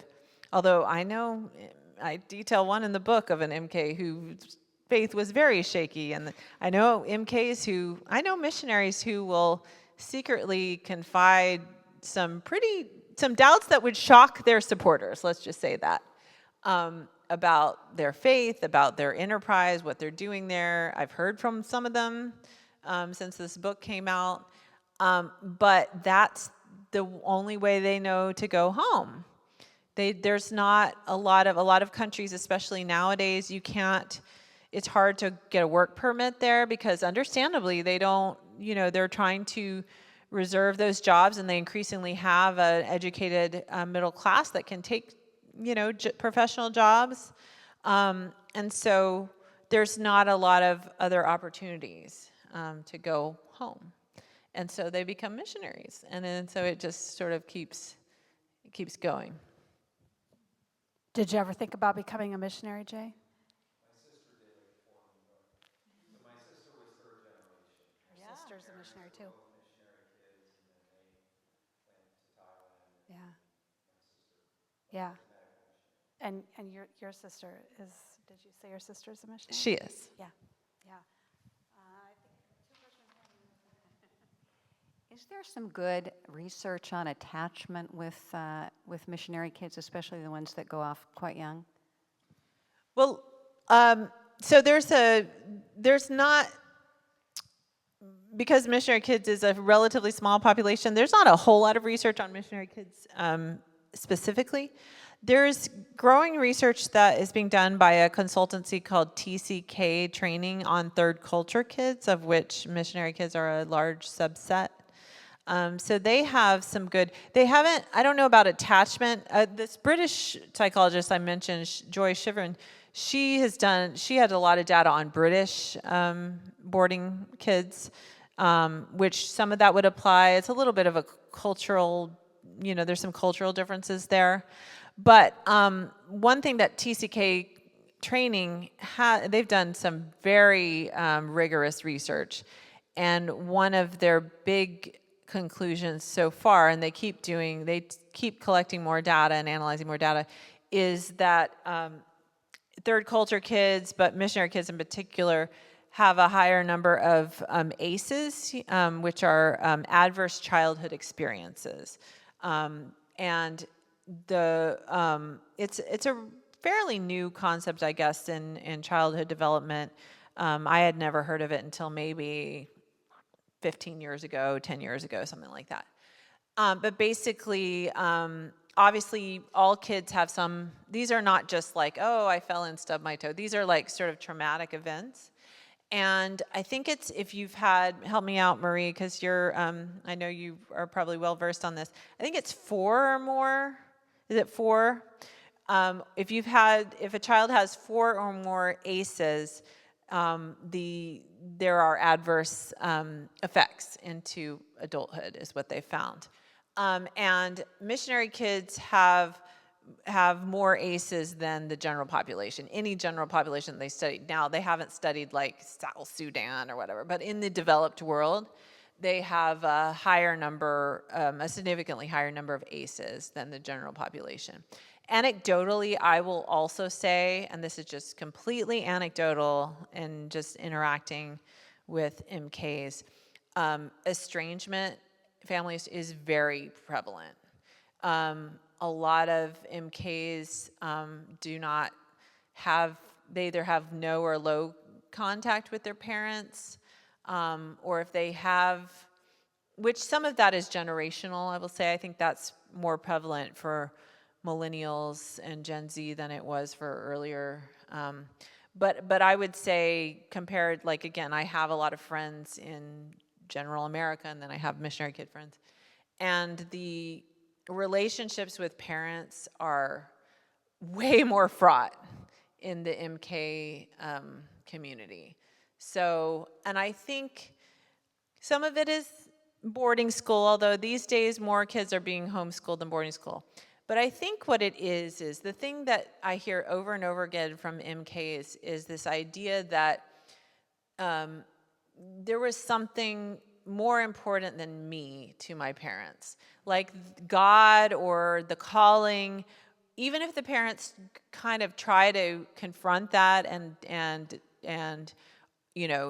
although I know I detail one in the book of an MK whose faith was very shaky, and I know missionaries who will secretly confide some doubts that would shock their supporters, let's just say that, about their faith, about their enterprise, what they're doing there. I've heard from some of them since this book came out, but that's the only way they know to go home. There's not a lot of countries, especially nowadays, it's hard to get a work permit there because understandably they don't, they're trying to reserve those jobs, and they increasingly have an educated middle class that can take, professional jobs. And so there's not a lot of other opportunities to go home. And so they become missionaries. And then so it just sort of keeps going. Did you ever think about becoming a missionary, Jay? My sister did it before me, but my sister was third generation. Her sister's a missionary too. Both Missionary Kids, and then they went to Thailand. And Yeah. my sister Yeah. was a medical missionary. And your sister is, did you say your sister's a missionary? She is. Yeah. Yeah. I think two questions. Is there some good research on attachment with missionary kids, especially the ones that go off quite young? Well, so there's not, because Missionary Kids is a relatively small population, there's not a whole lot of research on Missionary Kids specifically. There's growing research that is being done by a consultancy called TCK Training on third culture kids, of which Missionary Kids are a large subset. So they have some good, I don't know about attachment. This British psychologist I mentioned, Joy Shivern, she had a lot of data on British boarding kids, which some of that would apply. It's a little bit of a cultural, there's some cultural differences there. But one thing that TCK Training, they've done some very rigorous research. And one of their big conclusions so far, and they keep collecting more data and analyzing more data, is that third culture kids, but missionary kids in particular, have a higher number of ACEs, which are adverse childhood experiences. And it's a fairly new concept, I guess, in childhood development. I had never heard of it until maybe 15 years ago, 10 years ago, something like that. But basically, obviously, all kids have these are not just like, oh, I fell and stubbed my toe. These are like sort of traumatic events. And I think if you've help me out, Marie, because I know you are probably well versed on this. I think it's 4 or more. Is it 4? If a child has 4 or more ACEs, there are adverse effects into adulthood, is what they found. And missionary kids have more ACEs than the general population, any general population they studied. Now, they haven't studied like South Sudan or whatever, but in the developed world, they have a significantly higher number of ACEs than the general population. Anecdotally, I will also say, and this is just completely anecdotal and just interacting with MKs, estrangement families is very prevalent. A lot of MKs they either have no or low contact with their parents, or if they have, which some of that is generational, I will say. I think that's more prevalent for millennials and Gen Z than it was for earlier. But I would say compared, like, again, I have a lot of friends in general America, and then I have missionary kid friends. And the relationships with parents are way more fraught in the MK community. So, and I think some of it is boarding school, although these days more kids are being homeschooled than boarding school. But I think what it is the thing that I hear over and over again from MKs is this idea that there was something more important than me to my parents, like God or the calling. Even if the parents kind of try to confront that and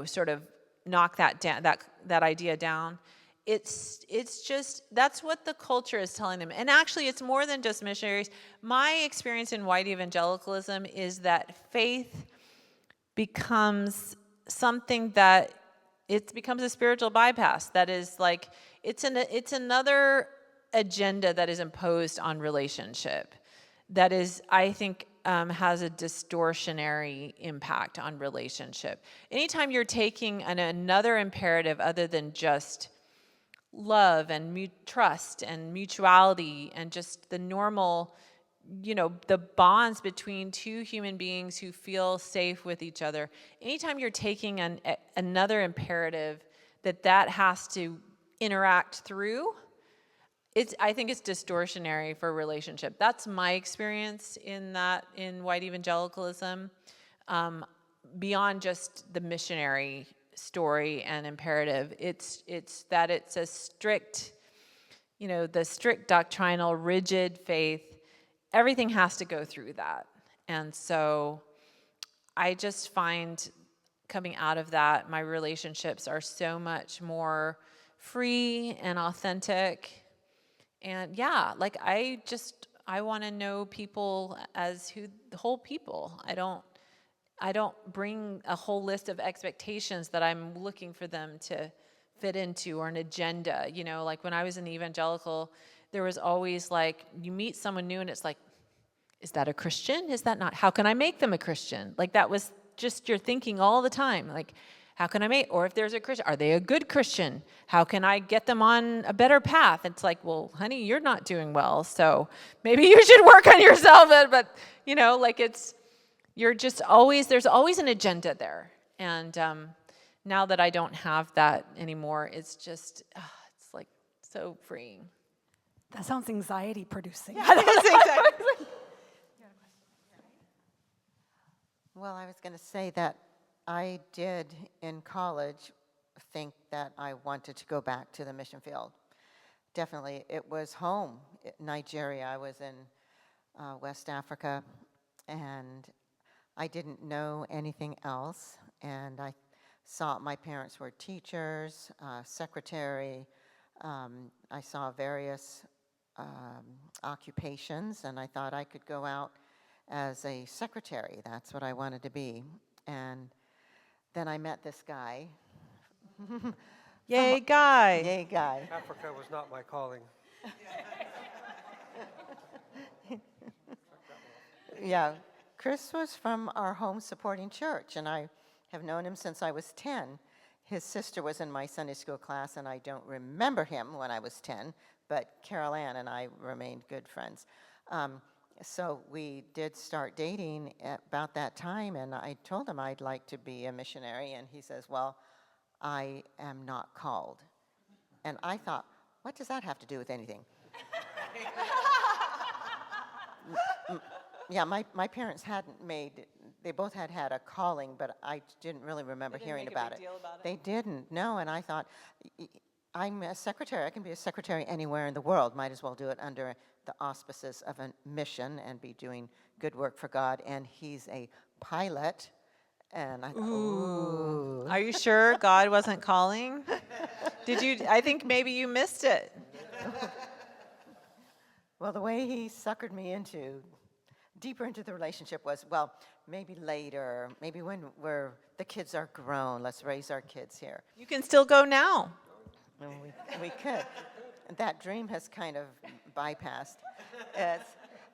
sort of knock that down, that idea down, it's just, that's what the culture is telling them. And actually, it's more than just missionaries. My experience in white evangelicalism is that faith becomes something that it becomes a spiritual bypass. That is like, it's another agenda that is imposed on relationship. That is, I think, has a distortionary impact on relationship. Anytime you're taking another imperative other than just love and trust and mutuality and just the normal, the bonds between two human beings who feel safe with each other. Anytime you're taking another imperative that has to interact through, I think it's distortionary for a relationship. That's my experience in white evangelicalism, beyond just the missionary story and imperative. It's that it's a strict, the strict doctrinal, rigid faith. Everything has to go through that. And so I just find coming out of that, my relationships are so much more free and authentic. And yeah, like I want to know people as the whole people. I don't bring a whole list of expectations that I'm looking for them to fit into, or an agenda. Like when I was in evangelical, there was always like, you meet someone new and it's like, is that a Christian? Is that not? How can I make them a Christian? Like that was just your thinking all the time. Like, how can I or if there's a Christian, are they a good Christian? How can I get them on a better path? It's like, well, honey, you're not doing well, so maybe you should work on yourself. But like there's always an agenda there. And now that I don't have that anymore, it's just, it's like so freeing. That sounds anxiety producing. Yeah, that is exactly. Well, I was going to say that I did in college think that I wanted to go back to the mission field. Definitely, it was home, Nigeria. I was in West Africa, and I didn't know anything else. And I saw my parents were teachers, secretary. I saw various occupations, and I thought I could go out as a secretary. That's what I wanted to be. And then I met this guy. Yay, guy. Yay, guy. Africa was not my calling. Yeah, Chris was from our home supporting church, and I have known him since I was 10. His sister was in my Sunday school class, and I don't remember him when I was 10, but Carol Ann and I remained good friends. So we did start dating at about that time, and I told him I'd like to be a missionary, and he says, well, I am not called. And I thought, what does that have to do with anything? Yeah, my parents they both had a calling, but I didn't really remember hearing about it. They didn't, no, and I thought, I'm a secretary. I can be a secretary anywhere in the world. Might as well do it under the auspices of a mission and be doing good work for God. And he's a pilot. And I thought, ooh. Are you sure God wasn't calling? I think maybe you missed it. Well, the way he suckered me deeper into the relationship was, well, maybe later, maybe when the kids are grown, let's raise our kids here. You can still go now. Well, we could. That dream has kind of bypassed.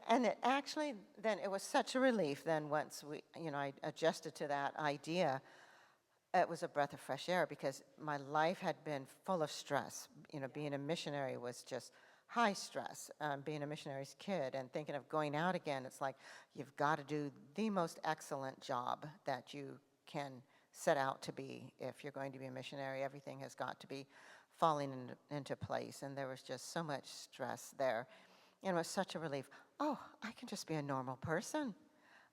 And it actually, then it was such a relief then once I adjusted to that idea. It was a breath of fresh air because my life had been full of stress. Being a missionary was just high stress. Being a missionary's kid and thinking of going out again, it's like you've got to do the most excellent job that you can set out to be. If you're going to be a missionary, everything has got to be falling into place. And there was just so much stress there. And it was such a relief. Oh, I can just be a normal person.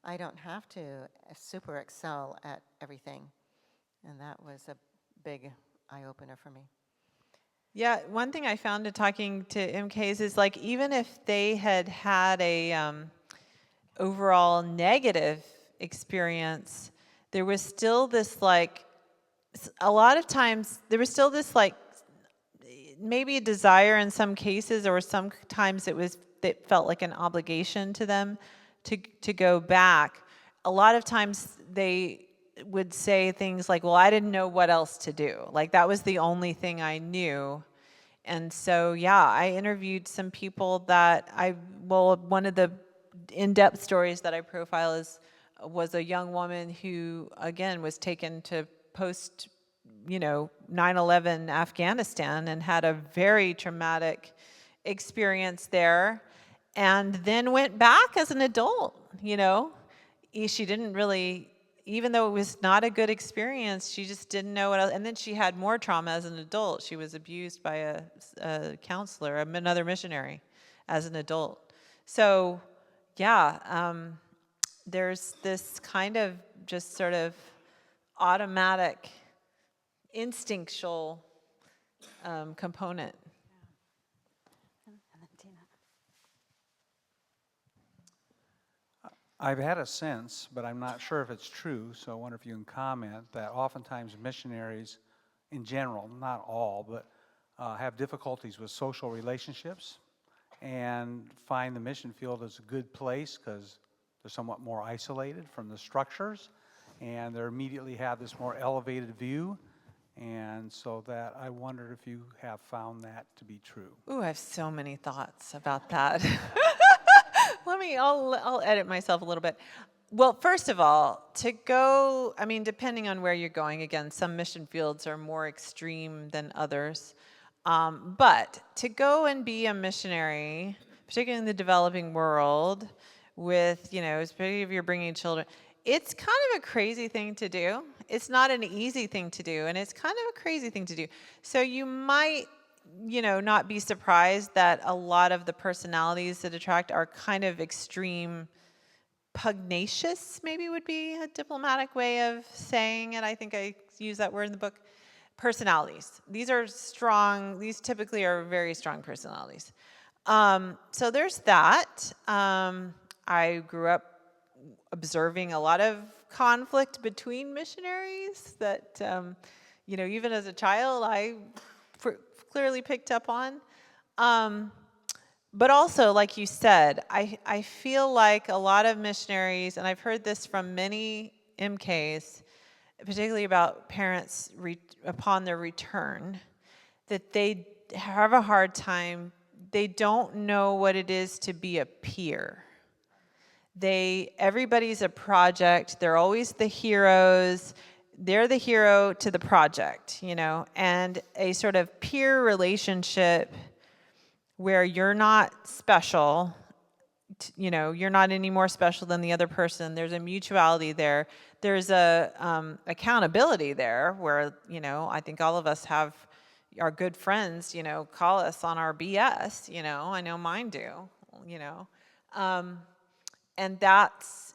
I don't have to super excel at everything. And that was a big eye-opener for me. Yeah, one thing I found in talking to MKs is like even if they had had a overall negative experience, there was still this like, a lot of times there was still this like maybe a desire in some cases, or sometimes it felt like an obligation to them to go back. A lot of times they would say things like, well, I didn't know what else to do. Like that was the only thing I knew. And so, yeah, I interviewed some people that one of the in-depth stories that I profile was a young woman who, again, was taken to post, 9/11 Afghanistan and had a very traumatic experience there, and then went back as an adult, She didn't really, even though it was not a good experience, she just didn't know what else. And then she had more trauma as an adult. She was abused by a counselor, another missionary, as an adult. So, yeah, there's this kind of just sort of automatic, instinctual component. And then Tina. I've had a sense, but I'm not sure if it's true, so I wonder if you can comment, that oftentimes missionaries in general, not all, but have difficulties with social relationships and find the mission field as a good place because they're somewhat more isolated from the structures, and they immediately have this more elevated view. And so that I wondered if you have found that to be true. Ooh, I have so many thoughts about that. I'll edit myself a little bit. Well, first of all, to go, depending on where you're going, again, some mission fields are more extreme than others. But to go and be a missionary, particularly in the developing world, with, especially if you're bringing children, it's kind of a crazy thing to do. It's not an easy thing to do, and it's kind of a crazy thing to do. So you might, not be surprised that a lot of the personalities that attract are kind of extreme, pugnacious, maybe would be a diplomatic way of saying it. I think I use that word in the book. Personalities. These typically are very strong personalities. So there's that. I grew up observing a lot of conflict between missionaries that, even as a child, I clearly picked up on. But also, like you said, I feel like a lot of missionaries, and I've heard this from many MKs, particularly about parents upon their return, that they have a hard time, they don't know what it is to be a peer. Everybody's a project, they're always the heroes, they're the hero to the project, and a sort of peer relationship where you're not special, you're not any more special than the other person. There's a mutuality there. There's a accountability there where, I think all of us have our good friends, call us on our BS, I know mine do, and that's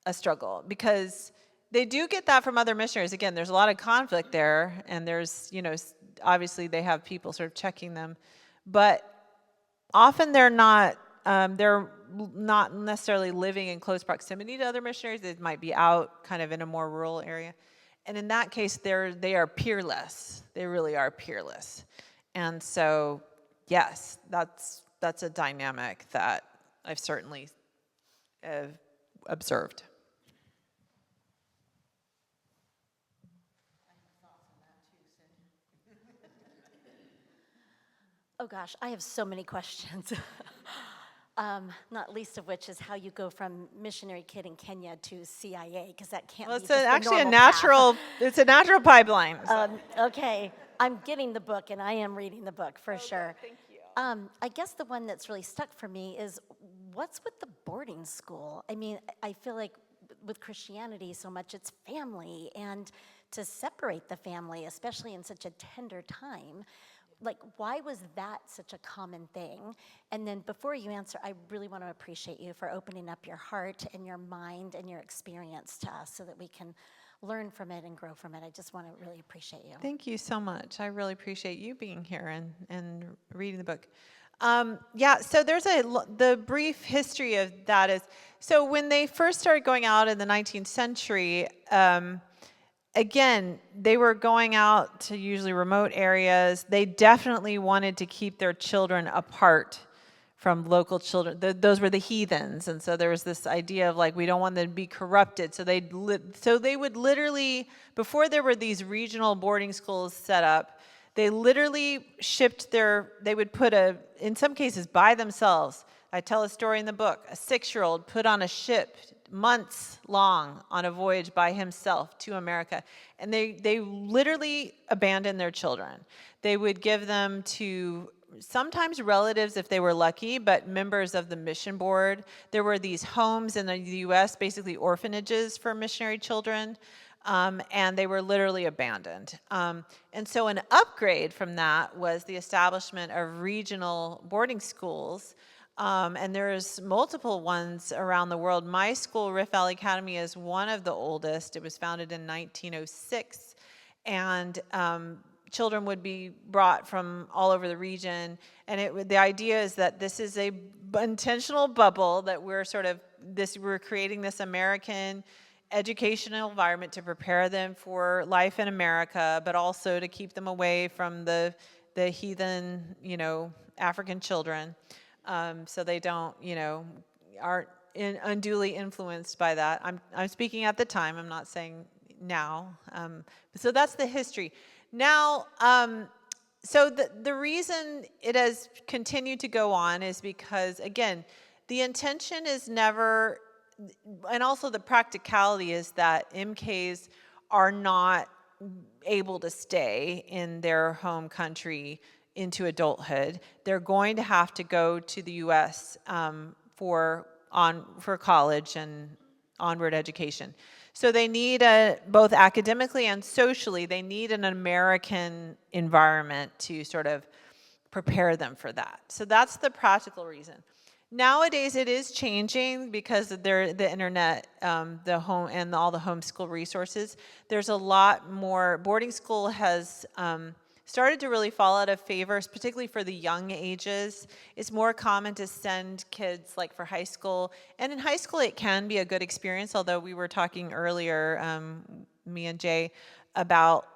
a struggle because they do get that from other missionaries. Again, there's a lot of conflict there, and there's, obviously they have people sort of checking them, but often they're not necessarily living in close proximity to other missionaries. They might be out kind of in a more rural area. And in that case, they are peerless. They really are peerless. And so, yes, that's a dynamic that I've certainly observed. Oh gosh, I have so many questions. Not least of which is how you go from missionary kid in Kenya to CIA, because that can't Well, be it's just actually the a normal path. it's a natural pipeline. So. Okay, I'm getting the book, and I am reading the book for sure. Thank you. I guess the one that's really stuck for me is what's with the boarding school? I mean, I feel like with Christianity so much it's family, and to separate the family, especially in such a tender time. Like, why was that such a common thing? And then before you answer, I really want to appreciate you for opening up your heart and your mind and your experience to us so that we can learn from it and grow from it. I just want to really appreciate you. Thank you so much. I really appreciate you being here and reading the book. Yeah, so there's the brief history of that is, so when they first started going out in the 19th century, again, they were going out to usually remote areas. They definitely wanted to keep their children apart from local children. Those were the heathens, and so there was this idea of like, we don't want them to be corrupted. So they would literally, before there were these regional boarding schools set up, they literally they would put in some cases by themselves. I tell a story in the book, a 6-year-old put on a ship months long on a voyage by himself to America. And they literally abandoned their children. They would give them to sometimes relatives if they were lucky, but members of the mission board. There were these homes in the U.S., basically orphanages for missionary children, and they were literally abandoned. And so an upgrade from that was the establishment of regional boarding schools. And there's multiple ones around the world. My school, Rift Valley Academy, is one of the oldest. It was founded in 1906. And children would be brought from all over the region. And the idea is that this is a intentional bubble that we're creating this American educational environment to prepare them for life in America, but also to keep them away from the heathen, African children. So they don't, aren't unduly influenced by that. I'm speaking at the time. I'm not saying now. So that's the history. Now, so the reason it has continued to go on is because, again, the intention is never, and also the practicality is that MKs are not able to stay in their home country into adulthood. They're going to have to go to the U.S. for college and onward education. So they need both academically and socially, they need an American environment to sort of prepare them for that. So that's the practical reason. Nowadays, it is changing because of the internet, the home, and all the homeschool resources. There's a lot more. Boarding school has started to really fall out of favor, particularly for the young ages. It's more common to send kids like for high school. And in high school, it can be a good experience, although we were talking earlier, me and Jay, about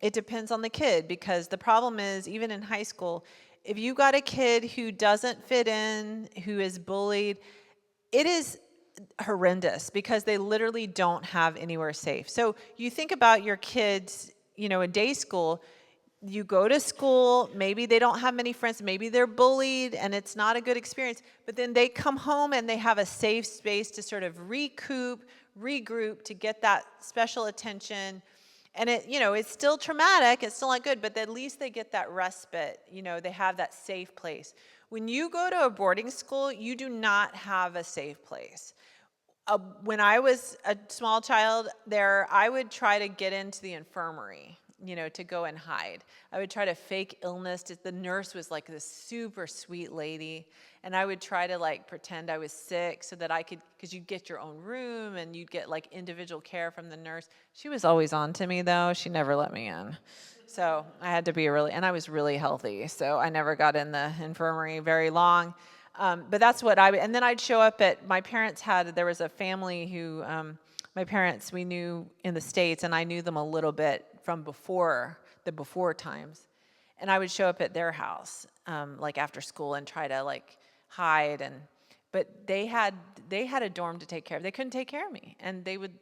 it depends on the kid, because the problem is, even in high school, if you got a kid who doesn't fit in, who is bullied, it is horrendous because they literally don't have anywhere safe. So you think about your kids, in day school, you go to school, maybe they don't have many friends, maybe they're bullied and it's not a good experience, but then they come home and they have a safe space to sort of regroup, to get that special attention. And it's still traumatic, it's still not good, but at least they get that respite, they have that safe place. When you go to a boarding school, you do not have a safe place. When I was a small child there, I would try to get into the infirmary, to go and hide. I would try to fake illness. The nurse was like this super sweet lady, and I would try to pretend I was sick so that I could, because you'd get your own room and you'd get individual care from the nurse. She was always on to me though. She never let me in. So I had to be and I was really healthy, so I never got in the infirmary very long. But that's what and then I'd show up there was a family who, my parents, we knew in the States, and I knew them a little bit from before times. And I would show up at their house, after school, and try to hide. But they had a dorm to take care of. They couldn't take care of me. And they would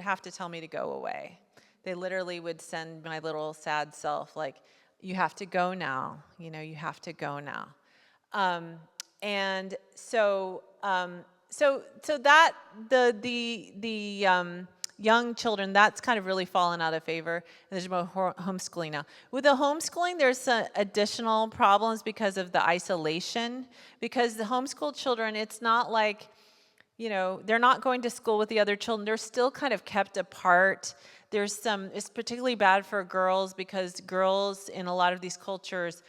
have to tell me to go away. They literally would send my little sad self, you have to go now, you have to go now. And so that the young children, that's kind of really fallen out of favor, and there's more homeschooling now. With the homeschooling, there's additional problems because of the isolation, because the homeschool children, it's not they're not going to school with the other children. They're still kind of kept apart. It's particularly bad for girls because girls in a lot of these cultures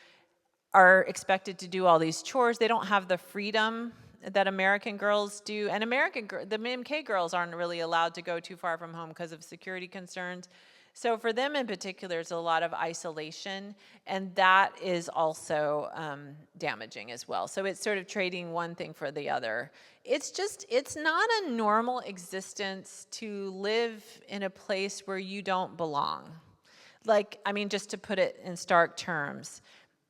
are expected to do all these chores. They don't have the freedom that American girls do. And the MK girls aren't really allowed to go too far from home because of security concerns. So for them in particular, there's a lot of isolation, and that is also damaging as well. So it's sort of trading one thing for the other. It's not a normal existence to live in a place where you don't belong. Just to put it in stark terms,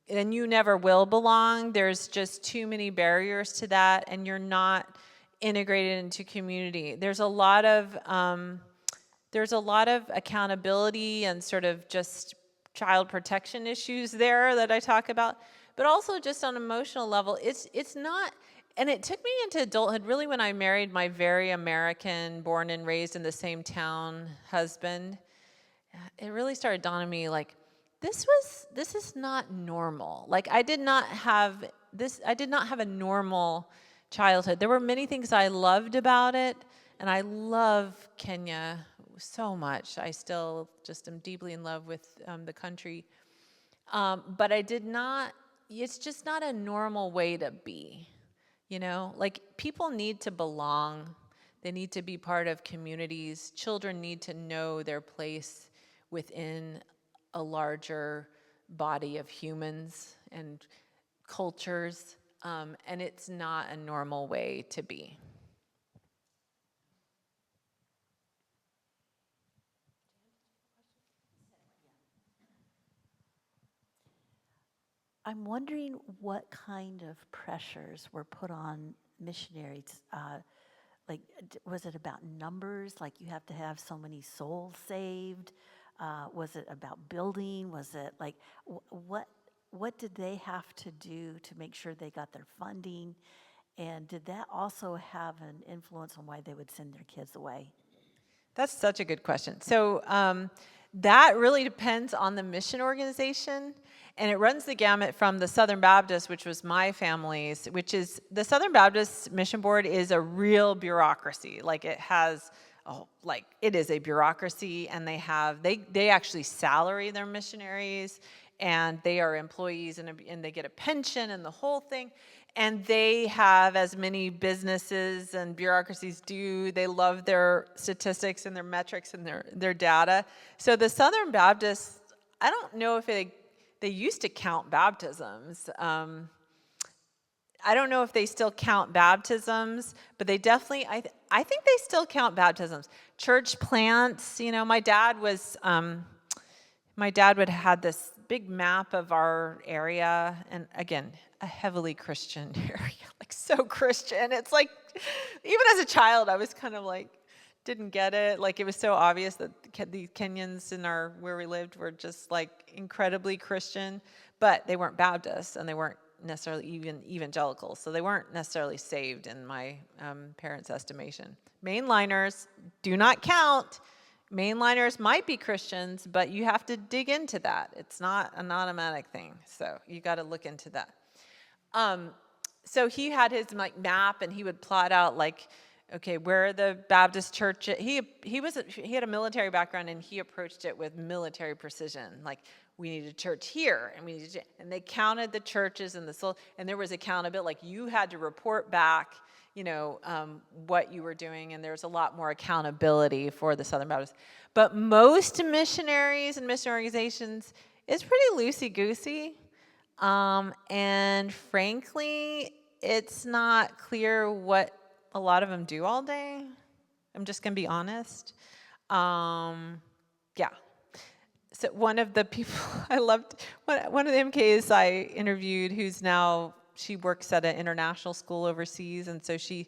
and you never will belong. There's just too many barriers to that, and you're not integrated into community. There's a lot of accountability and sort of just child protection issues there that I talk about, but also just on an emotional level, it's not. And it took me into adulthood really when I married my very American, born and raised in the same town husband. It really started dawning on me like, this is not normal. Like I did not have a normal childhood. There were many things I loved about it, and I love Kenya so much. I still just am deeply in love with the country. But it's just not a normal way to be, Like people need to belong. They need to be part of communities. Children need to know their place within a larger body of humans and cultures, and it's not a normal way to be. I'm wondering what kind of pressures were put on missionaries. Was it about numbers? Like you have to have so many souls saved? Was it about building? Was it like, what did they have to do to make sure they got their funding? And did that also have an influence on why they would send their kids away? That's such a good question. So that really depends on the mission organization, and it runs the gamut from the Southern Baptist, which was my family's, which is the Southern Baptist Mission Board is a real bureaucracy. Like it is a bureaucracy, and they actually salary their missionaries, and they are employees, and they get a pension and the whole thing. And they have, as many businesses and bureaucracies do, they love their statistics and their metrics and their data. So the Southern Baptists, I don't know if they used to count baptisms. I don't know if they still count baptisms, but they definitely, I think they still count baptisms. Church plants, my dad would have this big map of our area, and again, a heavily Christian area, like so Christian. It's like, even as a child, I was kind of like, didn't get it. Like it was so obvious that the Kenyans where we lived were just like incredibly Christian, but they weren't Baptists, and they weren't necessarily even evangelicals, so they weren't necessarily saved in my parents' estimation. Mainliners do not count. Mainliners might be Christians, but you have to dig into that. It's not an automatic thing, so you got to look into that. So he had his map, and he would plot out okay, where the Baptist church. He had a military background, and he approached it with military precision. Like, we need a church here, and they counted the churches and and there was accountability. Like, you had to report back, what you were doing, and there's a lot more accountability for the Southern Baptists. But most missionaries and mission organizations is pretty loosey-goosey. And frankly, it's not clear what a lot of them do all day. I'm just going to be honest. Yeah. So one of the people I loved, one of the MKs I interviewed, she works at an international school overseas, and so she's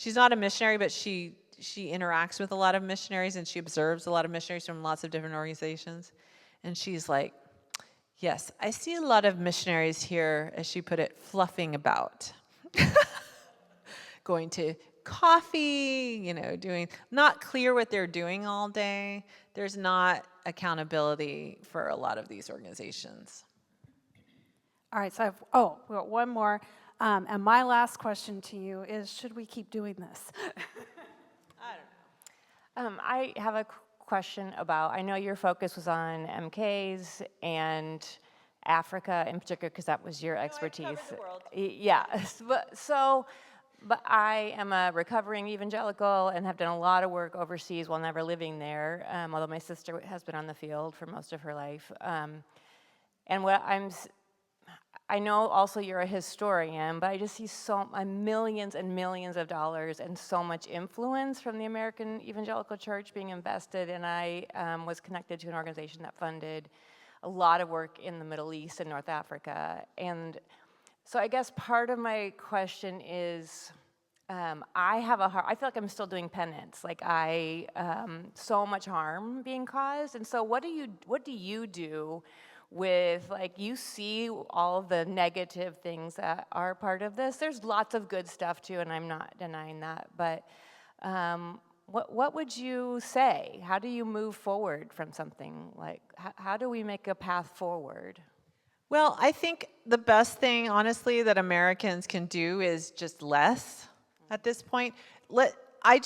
not a missionary, but she interacts with a lot of missionaries, and she observes a lot of missionaries from lots of different organizations. And she's like, yes, I see a lot of missionaries here, as she put it, fluffing about. Going to coffee, doing, not clear what they're doing all day. There's not accountability for a lot of these organizations. All right, so we got one more. And my last question to you is, should we keep doing this? I don't know. I have a question about, I know your focus was on MKs and Africa in particular, because that was your expertise. covered the world. Yeah, but I am a recovering evangelical and have done a lot of work overseas while never living there, although my sister has been on the field for most of her life. And what I know also you're a historian, but I just see millions and millions of dollars and so much influence from the American Evangelical Church being invested, and I was connected to an organization that funded a lot of work in the Middle East and North Africa. And so I guess part of my question is, I feel like I'm still doing penance, like so much harm being caused, and so what do you do with, like, you see all the negative things that are part of this? There's lots of good stuff too, and I'm not denying that, but what would you say? How do you move forward from something like, how do we make a path forward? Well, I think the best thing, honestly, that Americans can do is just less at this point. I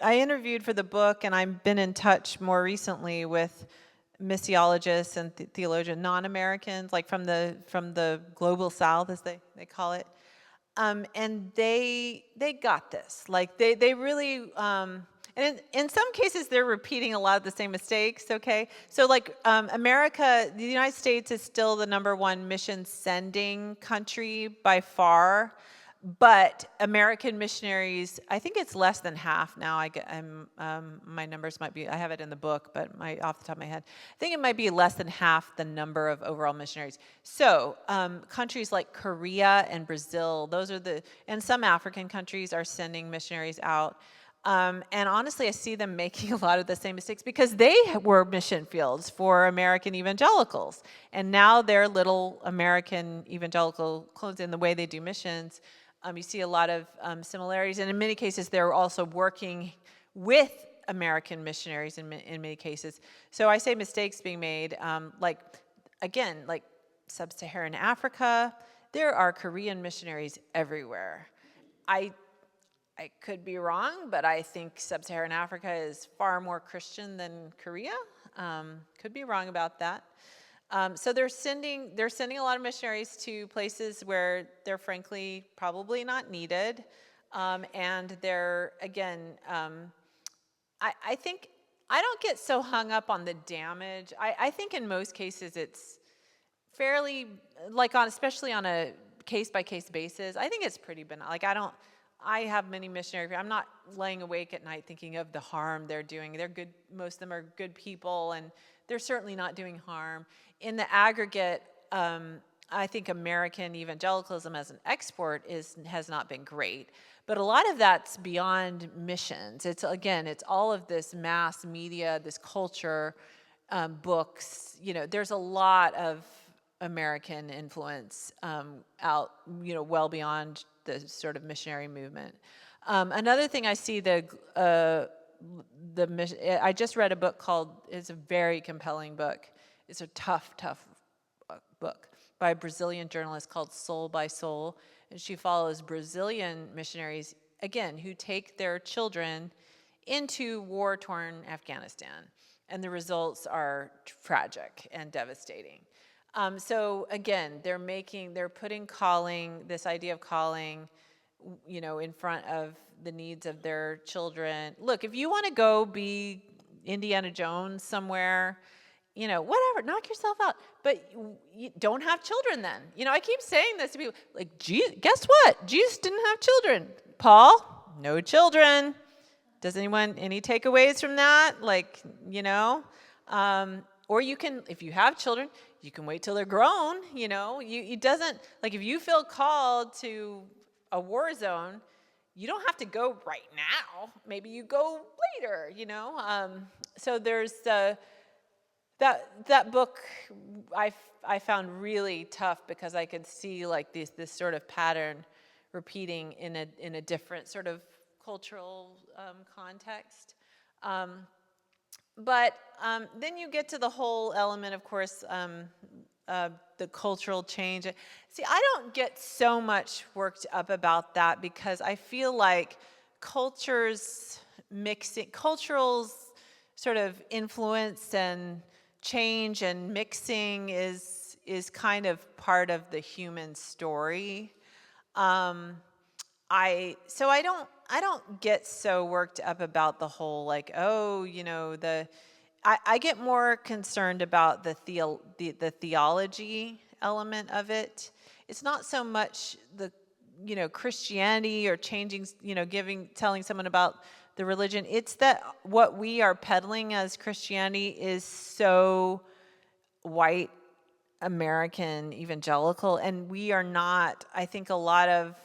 interviewed for the book, and I've been in touch more recently with missiologists and theologians, non-Americans, like from the global South, as they call it, and they got this. Like they really, and in some cases they're repeating a lot of the same mistakes. Okay, so like America, the United States is still the #1 mission sending country by far. But American missionaries, I think it's less than half now. My numbers might be, I have it in the book, but off the top of my head, I think it might be less than half the number of overall missionaries. So countries like Korea and Brazil, and some African countries are sending missionaries out. And honestly, I see them making a lot of the same mistakes because they were mission fields for American evangelicals. And now they're little American evangelical clones in the way they do missions. You see a lot of similarities, and in many cases, they're also working with American missionaries in many cases. So I say mistakes being made, like sub-Saharan Africa, there are Korean missionaries everywhere. I could be wrong, but I think sub-Saharan Africa is far more Christian than Korea. Could be wrong about that. So they're sending a lot of missionaries to places where they're frankly probably not needed, and they're again. I think I don't get so hung up on the damage. I think in most cases it's fairly especially on a case-by-case basis. I think it's pretty benign. I have many missionary. I'm not laying awake at night thinking of the harm they're doing. They're good. Most of them are good people, and they're certainly not doing harm. In the aggregate, I think American evangelicalism as an export has not been great. But a lot of that's beyond missions. It's all of this mass media, this culture, books. There's a lot of American influence out, well beyond the sort of missionary movement. Another thing I see I just read a book it's a very compelling book. It's a tough book by a Brazilian journalist called Soul by Soul. And she follows Brazilian missionaries, again, who take their children into war-torn Afghanistan. And the results are tragic and devastating. So again, they're putting this idea of calling, in front of the needs of their children. Look, if you want to go be Indiana Jones somewhere, whatever, knock yourself out. But you don't have children then. I keep saying this to people, like, guess what? Jesus didn't have children. Paul, no children. Does any takeaways from that? Or you can, if you have children, you can wait till they're grown, it doesn't, if you feel called to a war zone, you don't have to go right now. Maybe you go later, So there's that book I found really tough because I could see this sort of pattern repeating in a different sort of cultural context. But then you get to the whole element, of course, the cultural change. See, I don't get so much worked up about that because I feel like cultures sort of influence and change and mixing is kind of part of the human story. I don't get so worked up about the whole like, oh, you know, I get more concerned about the theology element of it. It's not so much the, you know, Christianity or changing, you know, telling someone about the religion. It's that what we are peddling as Christianity is so white American evangelical, and we are not. I think a lot of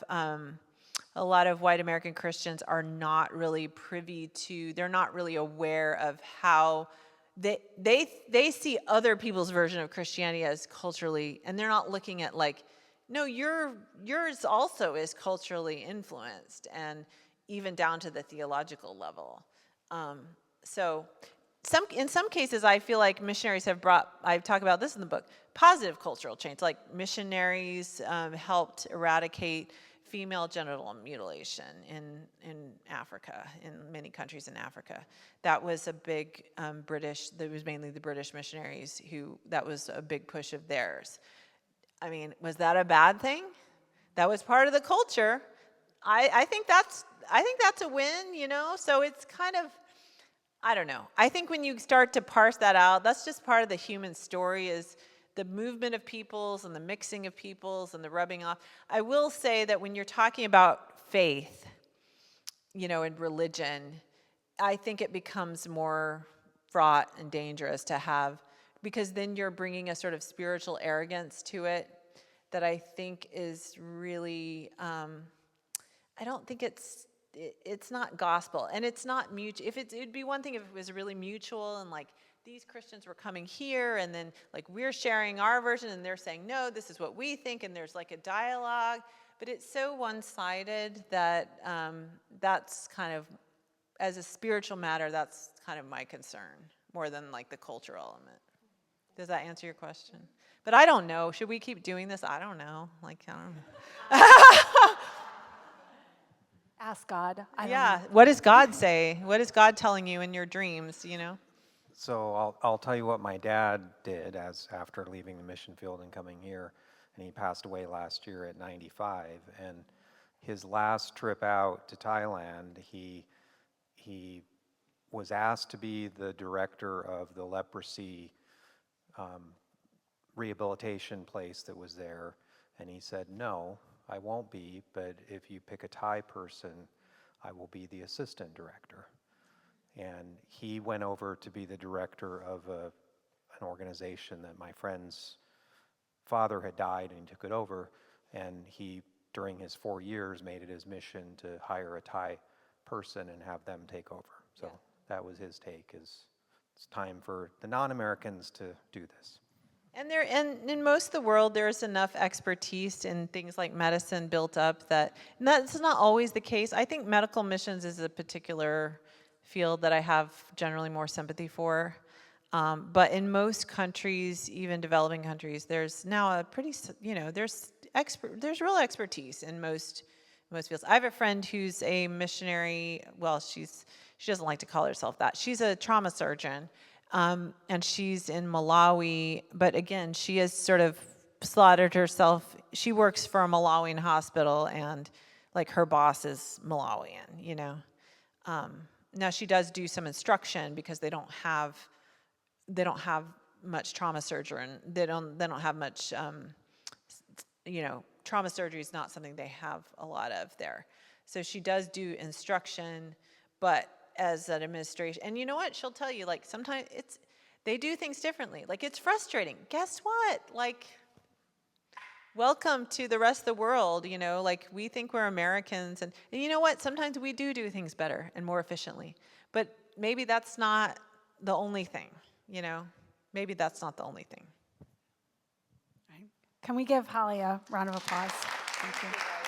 white American Christians are not really privy to. They're not really aware of how they see other people's version of Christianity as culturally, and they're not looking at like, no, yours also is culturally influenced, and even down to the theological level. So in some cases, I feel like missionaries have brought, I talk about this in the book, positive cultural change. Like missionaries helped eradicate female genital mutilation in Africa, in many countries in Africa. That was a big that was mainly the British missionaries that was a big push of theirs. I mean, was that a bad thing? That was part of the culture. I think that's a win, you know? So it's kind of, I don't know. I think when you start to parse that out, that's just part of the human story, is the movement of peoples and the mixing of peoples and the rubbing off. I will say that when you're talking about faith, you know, and religion, I think it becomes more fraught and dangerous to have, because then you're bringing a sort of spiritual arrogance to it that I think is really, I don't think it's not gospel, and it's not mutual. It'd be one thing if it was really mutual, and like these Christians were coming here, and then like we're sharing our version, and they're saying, no, this is what we think, and there's like a dialogue. But it's so one-sided that that's kind of, as a spiritual matter, that's kind of my concern, more than like the cultural element. Does that answer your question? But I don't know. Should we keep doing this? I don't know. Like, I don't know. Ask God. Yeah. What does God say? What is God telling you in your dreams, you know? So I'll tell you what my dad did after leaving the mission field and coming here, and he passed away last year at 95. And his last trip out to Thailand, he was asked to be the director of the leprosy rehabilitation place that was there, and he said, no, I won't be, but if you pick a Thai person, I will be the assistant director. And he went over to be the director of an organization that my friend's father had died, and he took it over, and he, during his 4 years, made it his mission to hire a Thai person and have them take over. So that was his take, is it's time for the non-Americans to do this. And in most of the world, there's enough expertise in things like medicine built up and that's not always the case. I think medical missions is a particular field that I have generally more sympathy for. But in most countries, even developing countries, there's now a pretty, you know, there's real expertise in most fields. I have a friend who's a missionary. Well, she doesn't like to call herself that. She's a trauma surgeon. And she's in Malawi, but again, she has sort of slotted herself. She works for a Malawian hospital, and like her boss is Malawian, you know. Now she does do some instruction because they don't have much trauma surgery, and they don't have much, you know, trauma surgery is not something they have a lot of there. So she does do instruction, but as an administration, and you know what, she'll tell you, like, sometimes they do things differently. Like, it's frustrating. Guess what? Like, welcome to the rest of the world, you know, like, we think we're Americans, and you know what, sometimes we do things better and more efficiently, but maybe that's not the only thing, you know, maybe that's not the only thing. Can we give Holly a round of applause? Thank you.